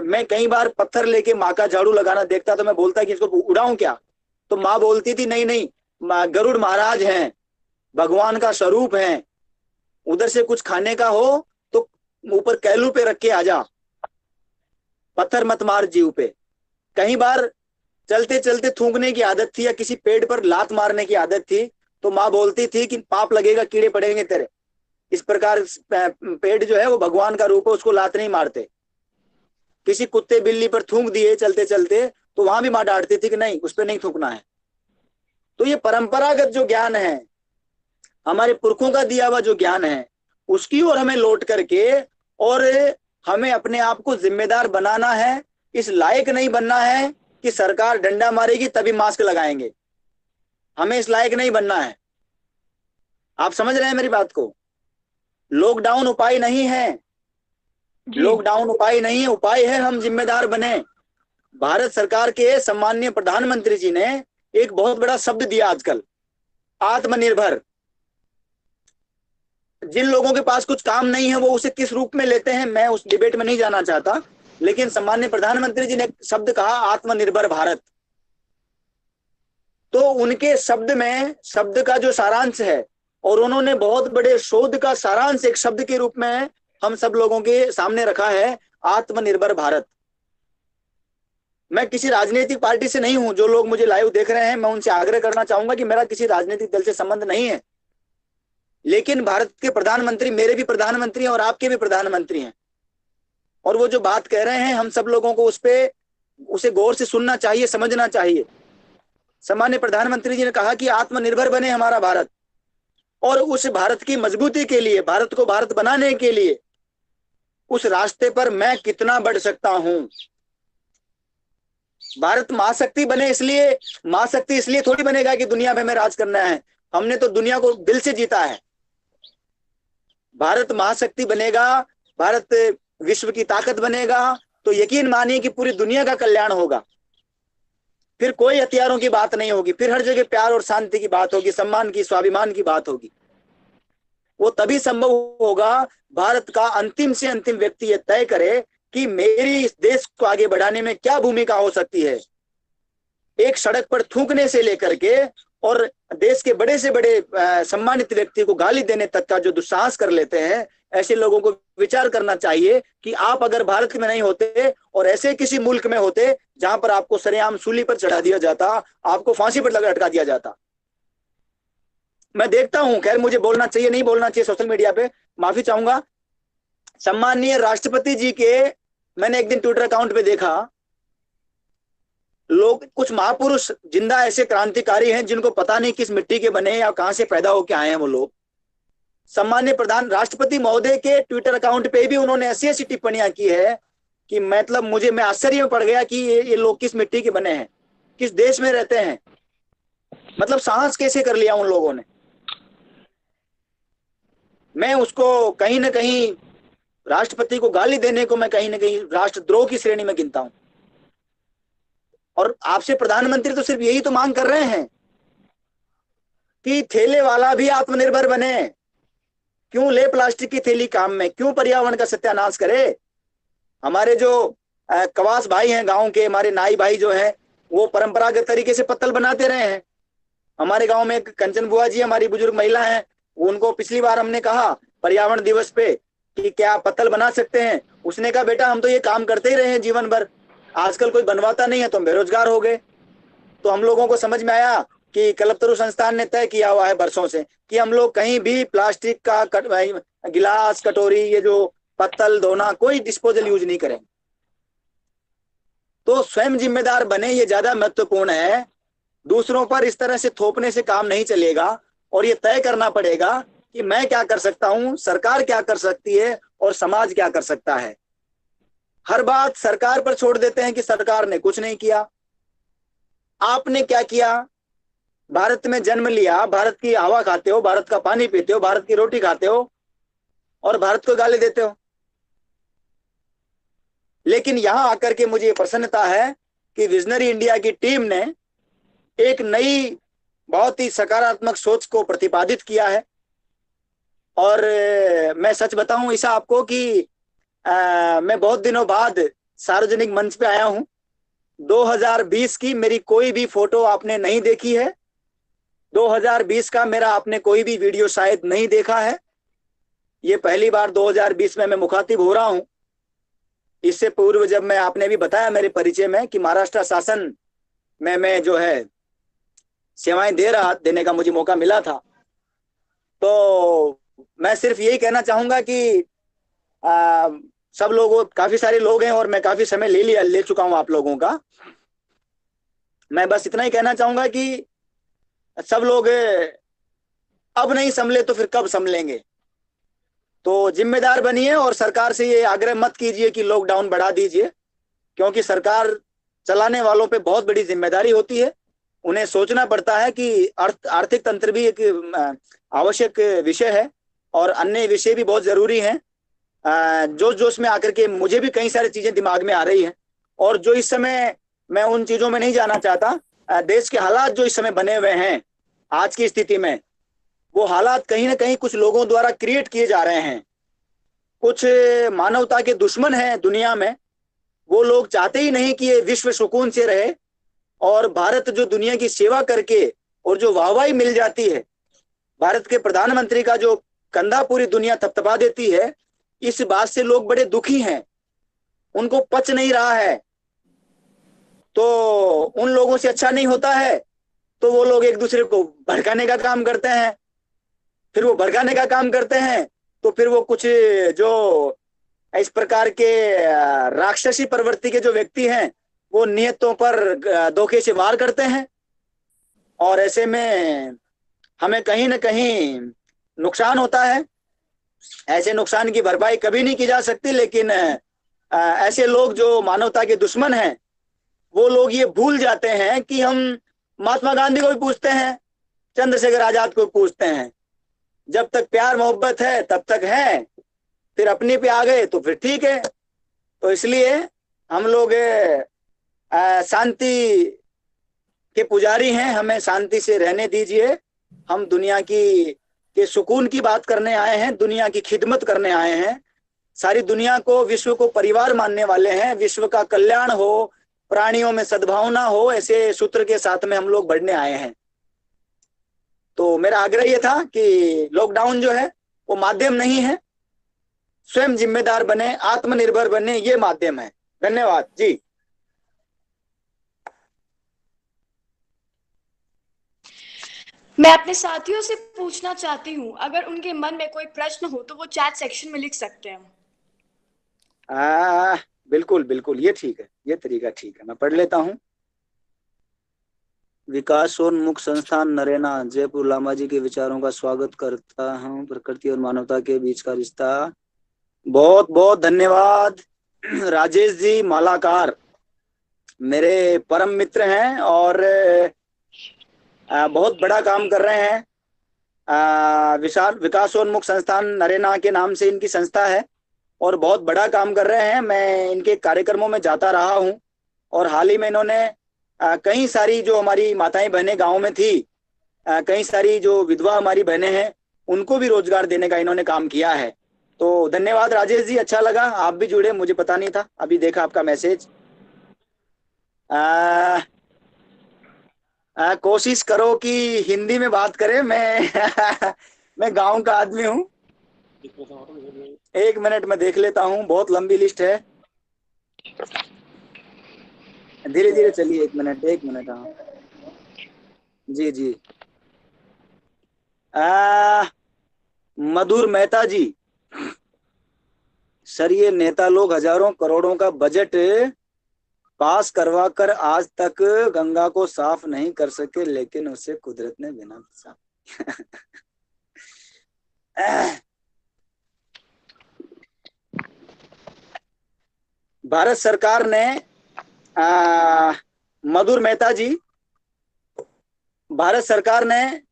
मैं कई बार पत्थर लेके माँ का झाड़ू लगाना देखता तो मैं बोलता कि इसको उड़ाऊं क्या? तो माँ बोलती थी नहीं नहीं, गरुड़ महाराज हैं, भगवान का स्वरूप हैं, उधर से कुछ खाने का हो तो ऊपर कहलू पे रख के आ जा, पत्थर मत मार जीव पे। कई बार चलते चलते थूकने की आदत थी या किसी पेड़ पर लात मारने की आदत थी, तो माँ बोलती थी कि पाप लगेगा, कीड़े पड़ेंगे तेरे। इस प्रकार पेड़ जो है वो भगवान का रूप है, उसको लात नहीं मारते। किसी कुत्ते बिल्ली पर थूक दिए चलते चलते तो वहां भी माँ डांटती थी कि नहीं, उस पर नहीं थूकना है। तो ये परंपरागत जो ज्ञान है, हमारे पुरखों का दिया हुआ जो ज्ञान है, उसकी ओर हमें लौट करके और हमें अपने आप को जिम्मेदार बनाना है। इस लायक नहीं बनना है कि सरकार डंडा मारेगी तभी मास्क लगाएंगे, हमें इस लायक नहीं बनना है। आप समझ रहे हैं मेरी बात को? लॉकडाउन उपाय नहीं है, जी। लॉकडाउन उपाय नहीं है, उपाय है हम जिम्मेदार बने। भारत सरकार के सम्माननीय प्रधानमंत्री जी ने एक बहुत बड़ा शब्द दिया आजकल, आत्मनिर्भर। जिन लोगों के पास कुछ काम नहीं है वो उसे किस रूप में लेते हैं, मैं उस डिबेट में नहीं जाना चाहता, लेकिन सम्माननीय प्रधानमंत्री जी ने एक शब्द कहा, आत्मनिर्भर भारत। तो उनके शब्द में शब्द का जो सारांश है, और उन्होंने बहुत बड़े शोध का सारांश एक शब्द के रूप में हम सब लोगों के सामने रखा है, आत्मनिर्भर भारत। मैं किसी राजनीतिक पार्टी से नहीं हूं, जो लोग मुझे लाइव देख रहे हैं मैं उनसे आग्रह करना चाहूंगा कि मेरा किसी राजनीतिक दल से संबंध नहीं है, लेकिन भारत के प्रधानमंत्री मेरे भी प्रधानमंत्री हैं और आपके भी प्रधानमंत्री हैं, और वो जो बात कह रहे हैं हम सब लोगों को उसे गौर से सुनना चाहिए, समझना चाहिए। सम्माननीय प्रधानमंत्री जी ने कहा कि आत्मनिर्भर बने हमारा भारत, और उस भारत की मजबूती के लिए, भारत को भारत बनाने के लिए उस रास्ते पर मैं कितना बढ़ सकता हूं। भारत महाशक्ति बने, इसलिए महाशक्ति इसलिए थोड़ी बनेगा कि दुनिया में हमें राज करना है, हमने तो दुनिया को दिल से जीता है। भारत महाशक्ति बनेगा, भारत विश्व की ताकत बनेगा, तो यकीन मानिए कि पूरी दुनिया का कल्याण होगा। फिर कोई हथियारों की बात नहीं होगी, फिर हर जगह प्यार और शांति की बात होगी, सम्मान की, स्वाभिमान की बात होगी। वो तभी संभव होगा भारत का अंतिम से अंतिम व्यक्ति ये तय करे कि मेरी इस देश को आगे बढ़ाने में क्या भूमिका हो सकती है। एक सड़क पर थूकने से लेकर के और देश के बड़े से बड़े सम्मानित व्यक्ति को गाली देने तक का जो दुस्साहस कर लेते हैं, ऐसे लोगों को विचार करना चाहिए कि आप अगर भारत में नहीं होते और ऐसे किसी मुल्क में होते जहां पर आपको सरेआम सूली पर चढ़ा दिया जाता, आपको फांसी पर लटका दिया जाता। मैं देखता हूं, खैर मुझे बोलना चाहिए नहीं बोलना चाहिए सोशल मीडिया पे, माफी चाहूंगा। सम्माननीय राष्ट्रपति जी के मैंने एक दिन ट्विटर अकाउंट पे देखा, लोग, कुछ महापुरुष जिंदा ऐसे क्रांतिकारी हैं जिनको पता नहीं किस मिट्टी के बने या कहां से पैदा होके आए हैं वो लोग। सम्माननीय प्रधान राष्ट्रपति महोदय के ट्विटर अकाउंट पे भी उन्होंने ऐसी ऐसी टिप्पणियां की है कि मतलब मैं आश्चर्य में पड़ गया कि ये लोग किस मिट्टी के बने हैं, किस देश में रहते हैं, मतलब साहस कैसे कर लिया उन लोगों ने। मैं उसको कहीं ना कहीं, राष्ट्रपति को गाली देने को मैं कहीं ना कहीं राष्ट्रद्रोह की श्रेणी में गिनता हूं। और आपसे प्रधानमंत्री तो सिर्फ यही तो मांग कर रहे हैं कि ठेले वाला भी आत्मनिर्भर बने। क्यों ले प्लास्टिक की थैली काम में, क्यों पर्यावरण का सत्यानाश करे। हमारे जो कवास भाई हैं गांव के, हमारे नाई भाई जो हैं, वो परंपरागत तरीके से पत्तल बनाते रहे हैं। हमारे गांव में एक कंचन बुआ जी हमारी बुजुर्ग महिला हैं, उनको पिछली बार हमने कहा पर्यावरण दिवस पे कि क्या आप पत्तल बना सकते हैं, उसने कहा बेटा हम तो ये काम करते ही रहे हैं जीवन भर, आजकल कोई बनवाता नहीं है तो हम बेरोजगार हो गए। तो हम लोगों को समझ में आया कि कल्पतरु संस्थान ने तय किया हुआ है बरसों से कि हम लोग कहीं भी प्लास्टिक का गिलास, कटोरी, ये जो पत्तल धोना, कोई डिस्पोजल यूज नहीं करें। तो स्वयं जिम्मेदार बने, ये ज्यादा महत्वपूर्ण है। दूसरों पर इस तरह से थोपने से काम नहीं चलेगा, और ये तय करना पड़ेगा कि मैं क्या कर सकता हूं, सरकार क्या कर सकती है और समाज क्या कर सकता है। हर बात सरकार पर छोड़ देते हैं कि सरकार ने कुछ नहीं किया। आपने क्या किया? भारत में जन्म लिया, भारत की हवा खाते हो, भारत का पानी पीते हो, भारत की रोटी खाते हो और भारत को गाली देते हो। लेकिन यहां आकर के मुझे प्रसन्नता है कि विजनरी इंडिया की टीम ने एक नई बहुत ही सकारात्मक सोच को प्रतिपादित किया है। और मैं सच बताऊं ईसा आपको कि मैं बहुत दिनों बाद सार्वजनिक मंच पे आया हूं। 2020 की मेरी कोई भी फोटो आपने नहीं देखी है, 2020 का मेरा आपने कोई भी वीडियो शायद नहीं देखा है। ये पहली बार 2020 में मैं मुखातिब हो रहा हूं। इससे पूर्व जब मैं, आपने भी बताया मेरे परिचय में कि महाराष्ट्र शासन में मैं जो है सेवाएं देने का मुझे मौका मिला था। तो मैं सिर्फ यही कहना चाहूंगा कि आ, सब लोगों, काफी सारे लोग हैं और मैं काफी समय ले चुका हूं आप लोगों का। मैं बस इतना ही कहना चाहूंगा कि सब लोग अब नहीं संभले तो फिर कब संभलेंगे। तो जिम्मेदार बनिए और सरकार से ये आग्रह मत कीजिए कि लॉकडाउन बढ़ा दीजिए, क्योंकि सरकार चलाने वालों पे बहुत बड़ी जिम्मेदारी होती है। उन्हें सोचना पड़ता है कि आर्थिक तंत्र भी एक आवश्यक विषय है और अन्य विषय भी बहुत जरूरी हैं। जोश जोश में आकर के मुझे भी कई सारी चीजें दिमाग में आ रही हैं, और जो इस समय, मैं उन चीजों में नहीं जाना चाहता। देश के हालात जो इस समय बने हुए हैं आज की स्थिति में, वो हालात कहीं ना कहीं कुछ लोगों द्वारा क्रिएट किए जा रहे हैं। कुछ मानवता के दुश्मन हैं दुनिया में, वो लोग चाहते ही नहीं कि ये विश्व सुकून से रहे, और भारत जो दुनिया की सेवा करके और जो वाहवाही मिल जाती है, भारत के प्रधानमंत्री का जो कंधा पूरी दुनिया थपथपा देती है, इस बात से लोग बड़े दुखी हैं, उनको पच नहीं रहा है। तो उन लोगों से अच्छा नहीं होता है, तो वो लोग एक दूसरे को भड़काने का काम करते हैं। फिर वो भड़काने का काम करते हैं तो फिर वो कुछ जो इस प्रकार के राक्षसी प्रवृत्ति के जो व्यक्ति हैं, वो नियतों पर धोखे से वार करते हैं, और ऐसे में हमें कहीं ना कहीं नुकसान होता है। ऐसे नुकसान की भरपाई कभी नहीं की जा सकती, लेकिन ऐसे लोग जो मानवता के दुश्मन हैं, वो लोग ये भूल जाते हैं कि हम महात्मा गांधी को भी पूछते हैं, चंद्रशेखर आजाद को पूछते हैं। जब तक प्यार मोहब्बत है तब तक है, फिर अपने पे आ गए तो फिर ठीक है। तो इसलिए हम लोग शांति के पुजारी हैं, हमें शांति से रहने दीजिए। हम दुनिया के सुकून की बात करने आए हैं, दुनिया की खिदमत करने आए हैं, सारी दुनिया को, विश्व को परिवार मानने वाले हैं। विश्व का कल्याण हो, प्राणियों में सद्भावना हो, ऐसे सूत्र के साथ में हम लोग बढ़ने आए हैं। तो मेरा आग्रह ये था कि लॉकडाउन जो है वो माध्यम नहीं है, स्वयं जिम्मेदार बने, आत्मनिर्भर बने, ये माध्यम है। धन्यवाद जी। मैं अपने साथियों से पूछना चाहती हूँ, अगर उनके मन में कोई प्रश्न हो तो वो चैट सेक्शन में लिख सकते हैं। बिल्कुल बिल्कुल, ये ठीक है, ये तरीका ठीक है। मैं पढ़ लेता हूँ। विकासोन्मुख संस्थान नरेना जयपुर लामा जी के विचारों का स्वागत करता हूँ। प्रकृति और मानवता के बीच का रिश्ता। बहुत बहुत धन्यवाद राजेश जी मालाकार, मेरे परम मित्र हैं और बहुत बड़ा काम कर रहे हैं। विशाल विकासोन्मुख संस्थान नरेना के नाम से इनकी संस्था है और बहुत बड़ा काम कर रहे हैं। मैं इनके कार्यक्रमों में जाता रहा हूँ, और हाल ही में इन्होंने कई सारी जो हमारी माताएं बहनें गांव में थी, कई सारी जो विधवा हमारी बहनें हैं, उनको भी रोजगार देने का इन्होंने काम किया है। तो धन्यवाद राजेश जी, अच्छा लगा आप भी जुड़े, मुझे पता नहीं था, अभी देखा आपका मैसेज। कोशिश करो कि हिंदी में बात करें। मैं मैं गांव का आदमी हूँ। 1 मिनट में देख लेता हूँ, बहुत लंबी लिस्ट है। धीरे धीरे चलिए, 1 मिनट हाँ जी जी। मधुर मेहता जी, सर ये नेता लोग हजारों करोड़ों का बजट पास करवा कर आज तक गंगा को साफ नहीं कर सके, लेकिन उसे कुदरत ने बिना साफ भारत सरकार ने, मधुर मेहता जी, भारत सरकार ने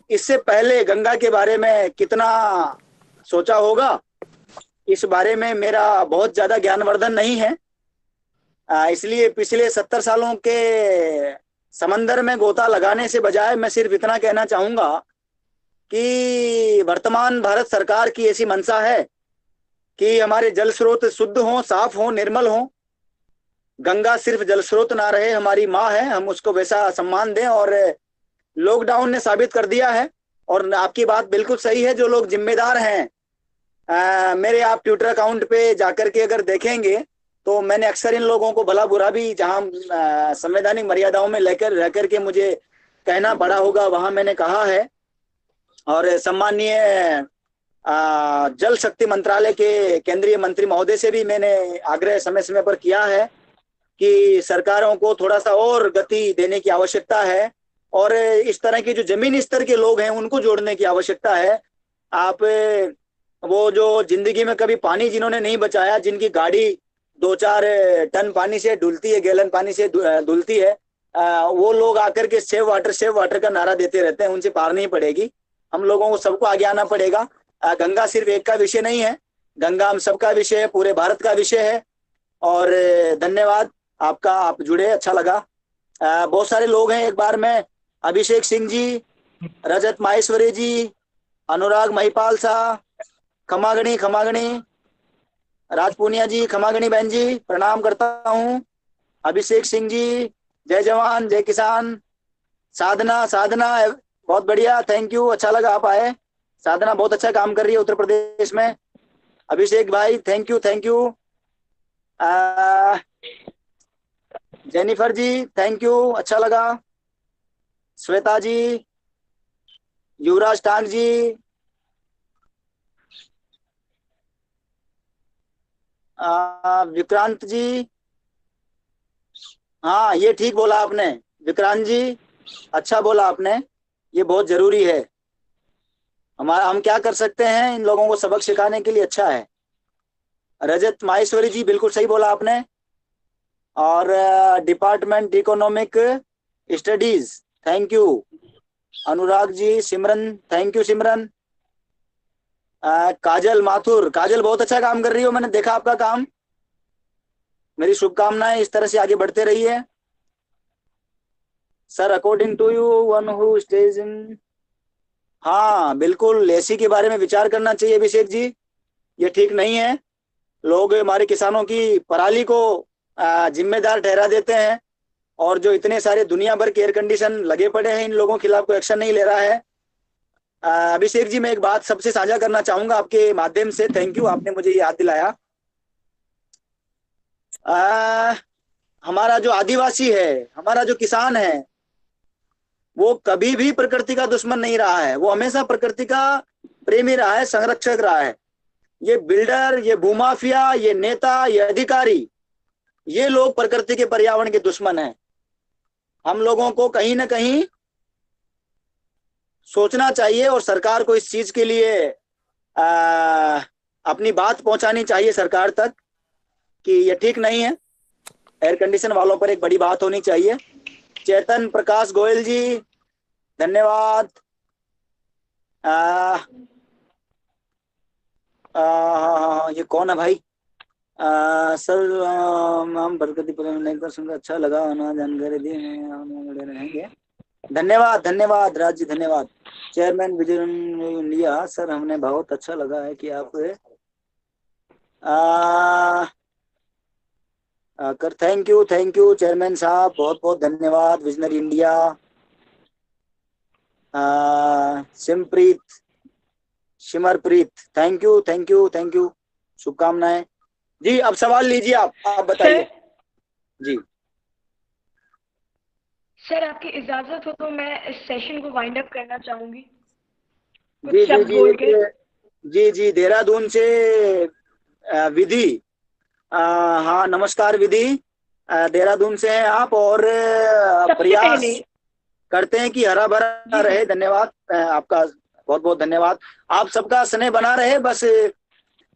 इससे पहले गंगा के बारे में कितना सोचा होगा, इस बारे में मेरा बहुत ज्यादा ज्ञानवर्धन नहीं है। इसलिए पिछले 70 सालों के समंदर में गोता लगाने से बजाय मैं सिर्फ इतना कहना चाहूंगा कि वर्तमान भारत सरकार की ऐसी मंशा है कि हमारे जल स्रोत शुद्ध हों, साफ हों, निर्मल हों। गंगा सिर्फ जल स्रोत ना रहे, हमारी माँ है, हम उसको वैसा सम्मान दें। और लॉकडाउन ने साबित कर दिया है और आपकी बात बिल्कुल सही है, जो लोग जिम्मेदार हैं, मेरे आप ट्विटर अकाउंट पे जाकर के अगर देखेंगे तो मैंने अक्सर इन लोगों को भला बुरा भी जहां संवैधानिक मर्यादाओं में लेकर रह करके मुझे कहना पड़ा होगा वहां मैंने कहा है। और सम्मानीय जल शक्ति मंत्रालय के केंद्रीय मंत्री महोदय से भी मैंने आग्रह समय समय पर किया है कि सरकारों को थोड़ा सा और गति देने की आवश्यकता है, और इस तरह के जो जमीनी स्तर के लोग हैं उनको जोड़ने की आवश्यकता है। आप वो जो जिंदगी में कभी पानी जिन्होंने नहीं बचाया, जिनकी गाड़ी 2-4 टन पानी से डुलती है, गैलन पानी से धुलती है, वो लोग आकर के सेव वाटर का नारा देते रहते हैं, उनसे पार नहीं पड़ेगी। हम लोगों को सबको आगे आना पड़ेगा। गंगा सिर्फ एक का विषय नहीं है, गंगा हम सबका विषय है, पूरे भारत का विषय है। और धन्यवाद आपका, आप जुड़े, अच्छा लगा। बहुत सारे लोग हैं, एक बार मैं अभिषेक सिंह जी, रजत माहेश्वरी जी, अनुराग महिपाल शाह, खमागणी राजपूनिया जी, खमागणी बहन जी, प्रणाम करता हूँ। अभिषेक सिंह जी, जय जवान जय किसान। साधना बहुत बढ़िया, थैंक यू, अच्छा लगा आप आए। साधना बहुत अच्छा काम कर रही है उत्तर प्रदेश में। अभिषेक भाई thank you. Jennifer ji thank you, अच्छा लगा। श्वेता जी, युवराज टांग जी, विक्रांत जी, हाँ ये ठीक बोला आपने विक्रांत जी, अच्छा बोला आपने, ये बहुत जरूरी है। हम क्या कर सकते हैं इन लोगों को सबक सिखाने के लिए, अच्छा है। रजत माहेश्वरी जी बिल्कुल सही बोला आपने। और department economic studies, thank you Anurag ji. Simran, thank you Simran. Kajal Mathur, Kajal बहुत अच्छा काम कर रही हो, मैंने देखा आपका काम। मेरी शुभकामनाएं, इस तरह से आगे बढ़ते रहिए। Sir according to you one who stage in, हाँ बिल्कुल एसी के बारे में विचार करना चाहिए अभिषेक जी, ये ठीक नहीं है। लोग हमारे किसानों की पराली को जिम्मेदार ठहरा देते हैं, और जो इतने सारे दुनिया भर के एयर कंडीशन लगे पड़े हैं, इन लोगों के खिलाफ कोई एक्शन नहीं ले रहा है। अभिषेक जी मैं एक बात सबसे साझा करना चाहूंगा आपके माध्यम से, थैंक यू आपने मुझे याद दिलाया। आ, हमारा जो आदिवासी है, हमारा जो किसान है, वो कभी भी प्रकृति का दुश्मन नहीं रहा है, वो हमेशा प्रकृति का प्रेमी रहा है, संरक्षक रहा है। ये बिल्डर, ये भूमाफिया, ये नेता, ये अधिकारी, ये लोग प्रकृति के पर्यावरण के दुश्मन हैं। हम लोगों को कहीं ना कहीं सोचना चाहिए, और सरकार को इस चीज के लिए अपनी बात पहुंचानी चाहिए सरकार तक कि ये ठीक नहीं है। एयर कंडीशन वालों पर एक बड़ी बात होनी चाहिए। चेतन प्रकाश गोयल जी धन्यवाद। ये कौन है भाई? सर हम प्रकृति पर नहीं कर सुनकर अच्छा लगा, ना जानकारी दी, रहेंगे। धन्यवाद राज जी, धन्यवाद। चेयरमैन विजन इंडिया, सर हमने बहुत अच्छा लगा है कि आप कर, थैंक यू चेयरमैन साहब, बहुत बहुत धन्यवाद। Visionary India, Simarpreet, thank you, शुभकामनाएं जी। अब सवाल लीजिए, आप बताइए जी। सर आपकी इजाजत हो तो मैं इस सेशन को वाइंड अप करना चाहूंगी कुछ जी शब्द बोल के। जी देहरादून से विधि, हाँ नमस्कार विधि, देहरादून से हैं आप, और प्रयास करते हैं कि हरा भरा रहे। धन्यवाद आपका, बहुत बहुत धन्यवाद। आप सबका स्नेह बना रहे, बस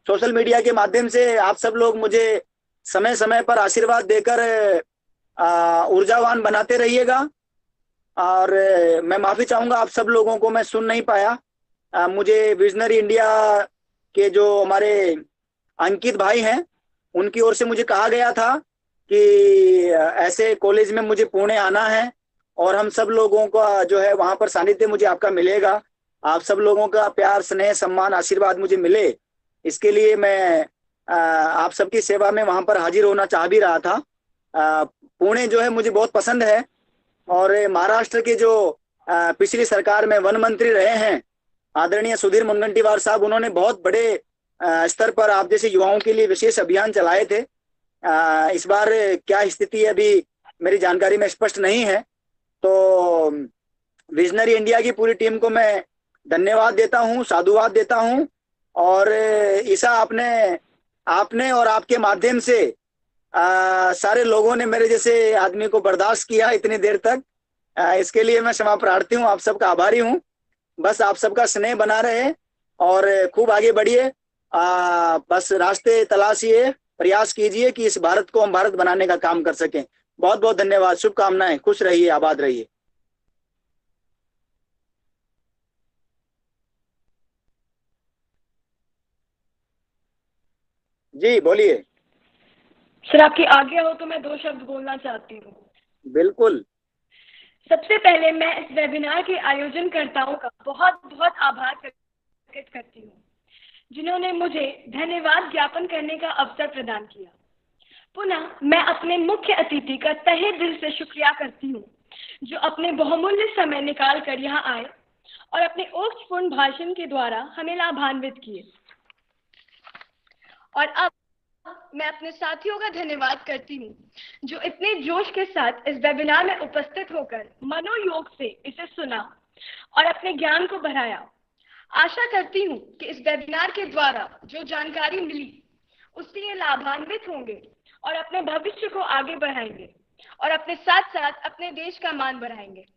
सोशल मीडिया के माध्यम से आप सब लोग मुझे समय समय पर आशीर्वाद देकर ऊर्जावान बनाते रहिएगा। और मैं माफी चाहूंगा आप सब लोगों को, मैं सुन नहीं पाया। मुझे विजनरी इंडिया के जो हमारे अंकित भाई हैं, उनकी ओर से मुझे कहा गया था कि ऐसे कॉलेज में मुझे पुणे आना है, और हम सब लोगों का जो है वहां पर सानिध्य मुझे आपका मिलेगा। आप सब लोगों का प्यार, स्नेह, सम्मान, आशीर्वाद मुझे मिले, इसके लिए मैं आप सबकी सेवा में वहां पर हाजिर होना चाह भी रहा था। पुणे जो है मुझे बहुत पसंद है, और महाराष्ट्र के जो पिछली सरकार में वन मंत्री रहे हैं आदरणीय सुधीर मुनगंटीवार साहब, उन्होंने बहुत बड़े स्तर पर आप जैसे युवाओं के लिए विशेष अभियान चलाए थे। इस बार क्या स्थिति है अभी मेरी जानकारी में स्पष्ट नहीं है। तो विजनरी इंडिया की पूरी टीम को मैं धन्यवाद देता हूं, साधुवाद देता हूं। और ईसा आपने और आपके माध्यम से सारे लोगों ने मेरे जैसे आदमी को बर्दाश्त किया इतनी देर तक, इसके लिए मैं क्षमा प्रार्थी हूँ, आप सबका आभारी हूँ। बस आप सबका स्नेह बना रहे और खूब आगे बढ़िए। बस रास्ते तलाशिए, प्रयास कीजिए कि इस भारत को हम भारत बनाने का काम कर सकें। बहुत बहुत धन्यवाद, शुभकामनाएं, खुश रहिए, आबाद रहिए। जी बोलिए। सर, आपकी आज्ञा हो तो मैं 2 शब्द बोलना चाहती हूँ। बिल्कुल। सबसे पहले मैं इस वेबिनार के आयोजनकर्ताओं का बहुत बहुत आभार प्रकट करती हूँ, जिन्होंने मुझे धन्यवाद ज्ञापन करने का अवसर प्रदान किया। पुनः मैं अपने मुख्य अतिथि का तहे दिल से शुक्रिया करती हूँ, जो अपने बहुमूल्य समय निकाल कर यहाँ आए और अपने ओजपूर्ण भाषण के द्वारा हमें लाभान्वित किए। और अब मैं अपने साथियों का धन्यवाद करती हूँ, जो इतने जोश के साथ इस वेबिनार में उपस्थित होकर मनोयोग से इसे सुना और अपने ज्ञान को बढ़ाया। आशा करती हूँ कि इस वेबिनार के द्वारा जो जानकारी मिली उससे ये लाभान्वित होंगे और अपने भविष्य को आगे बढ़ाएंगे और अपने साथ साथ अपने देश का मान बढ़ाएंगे।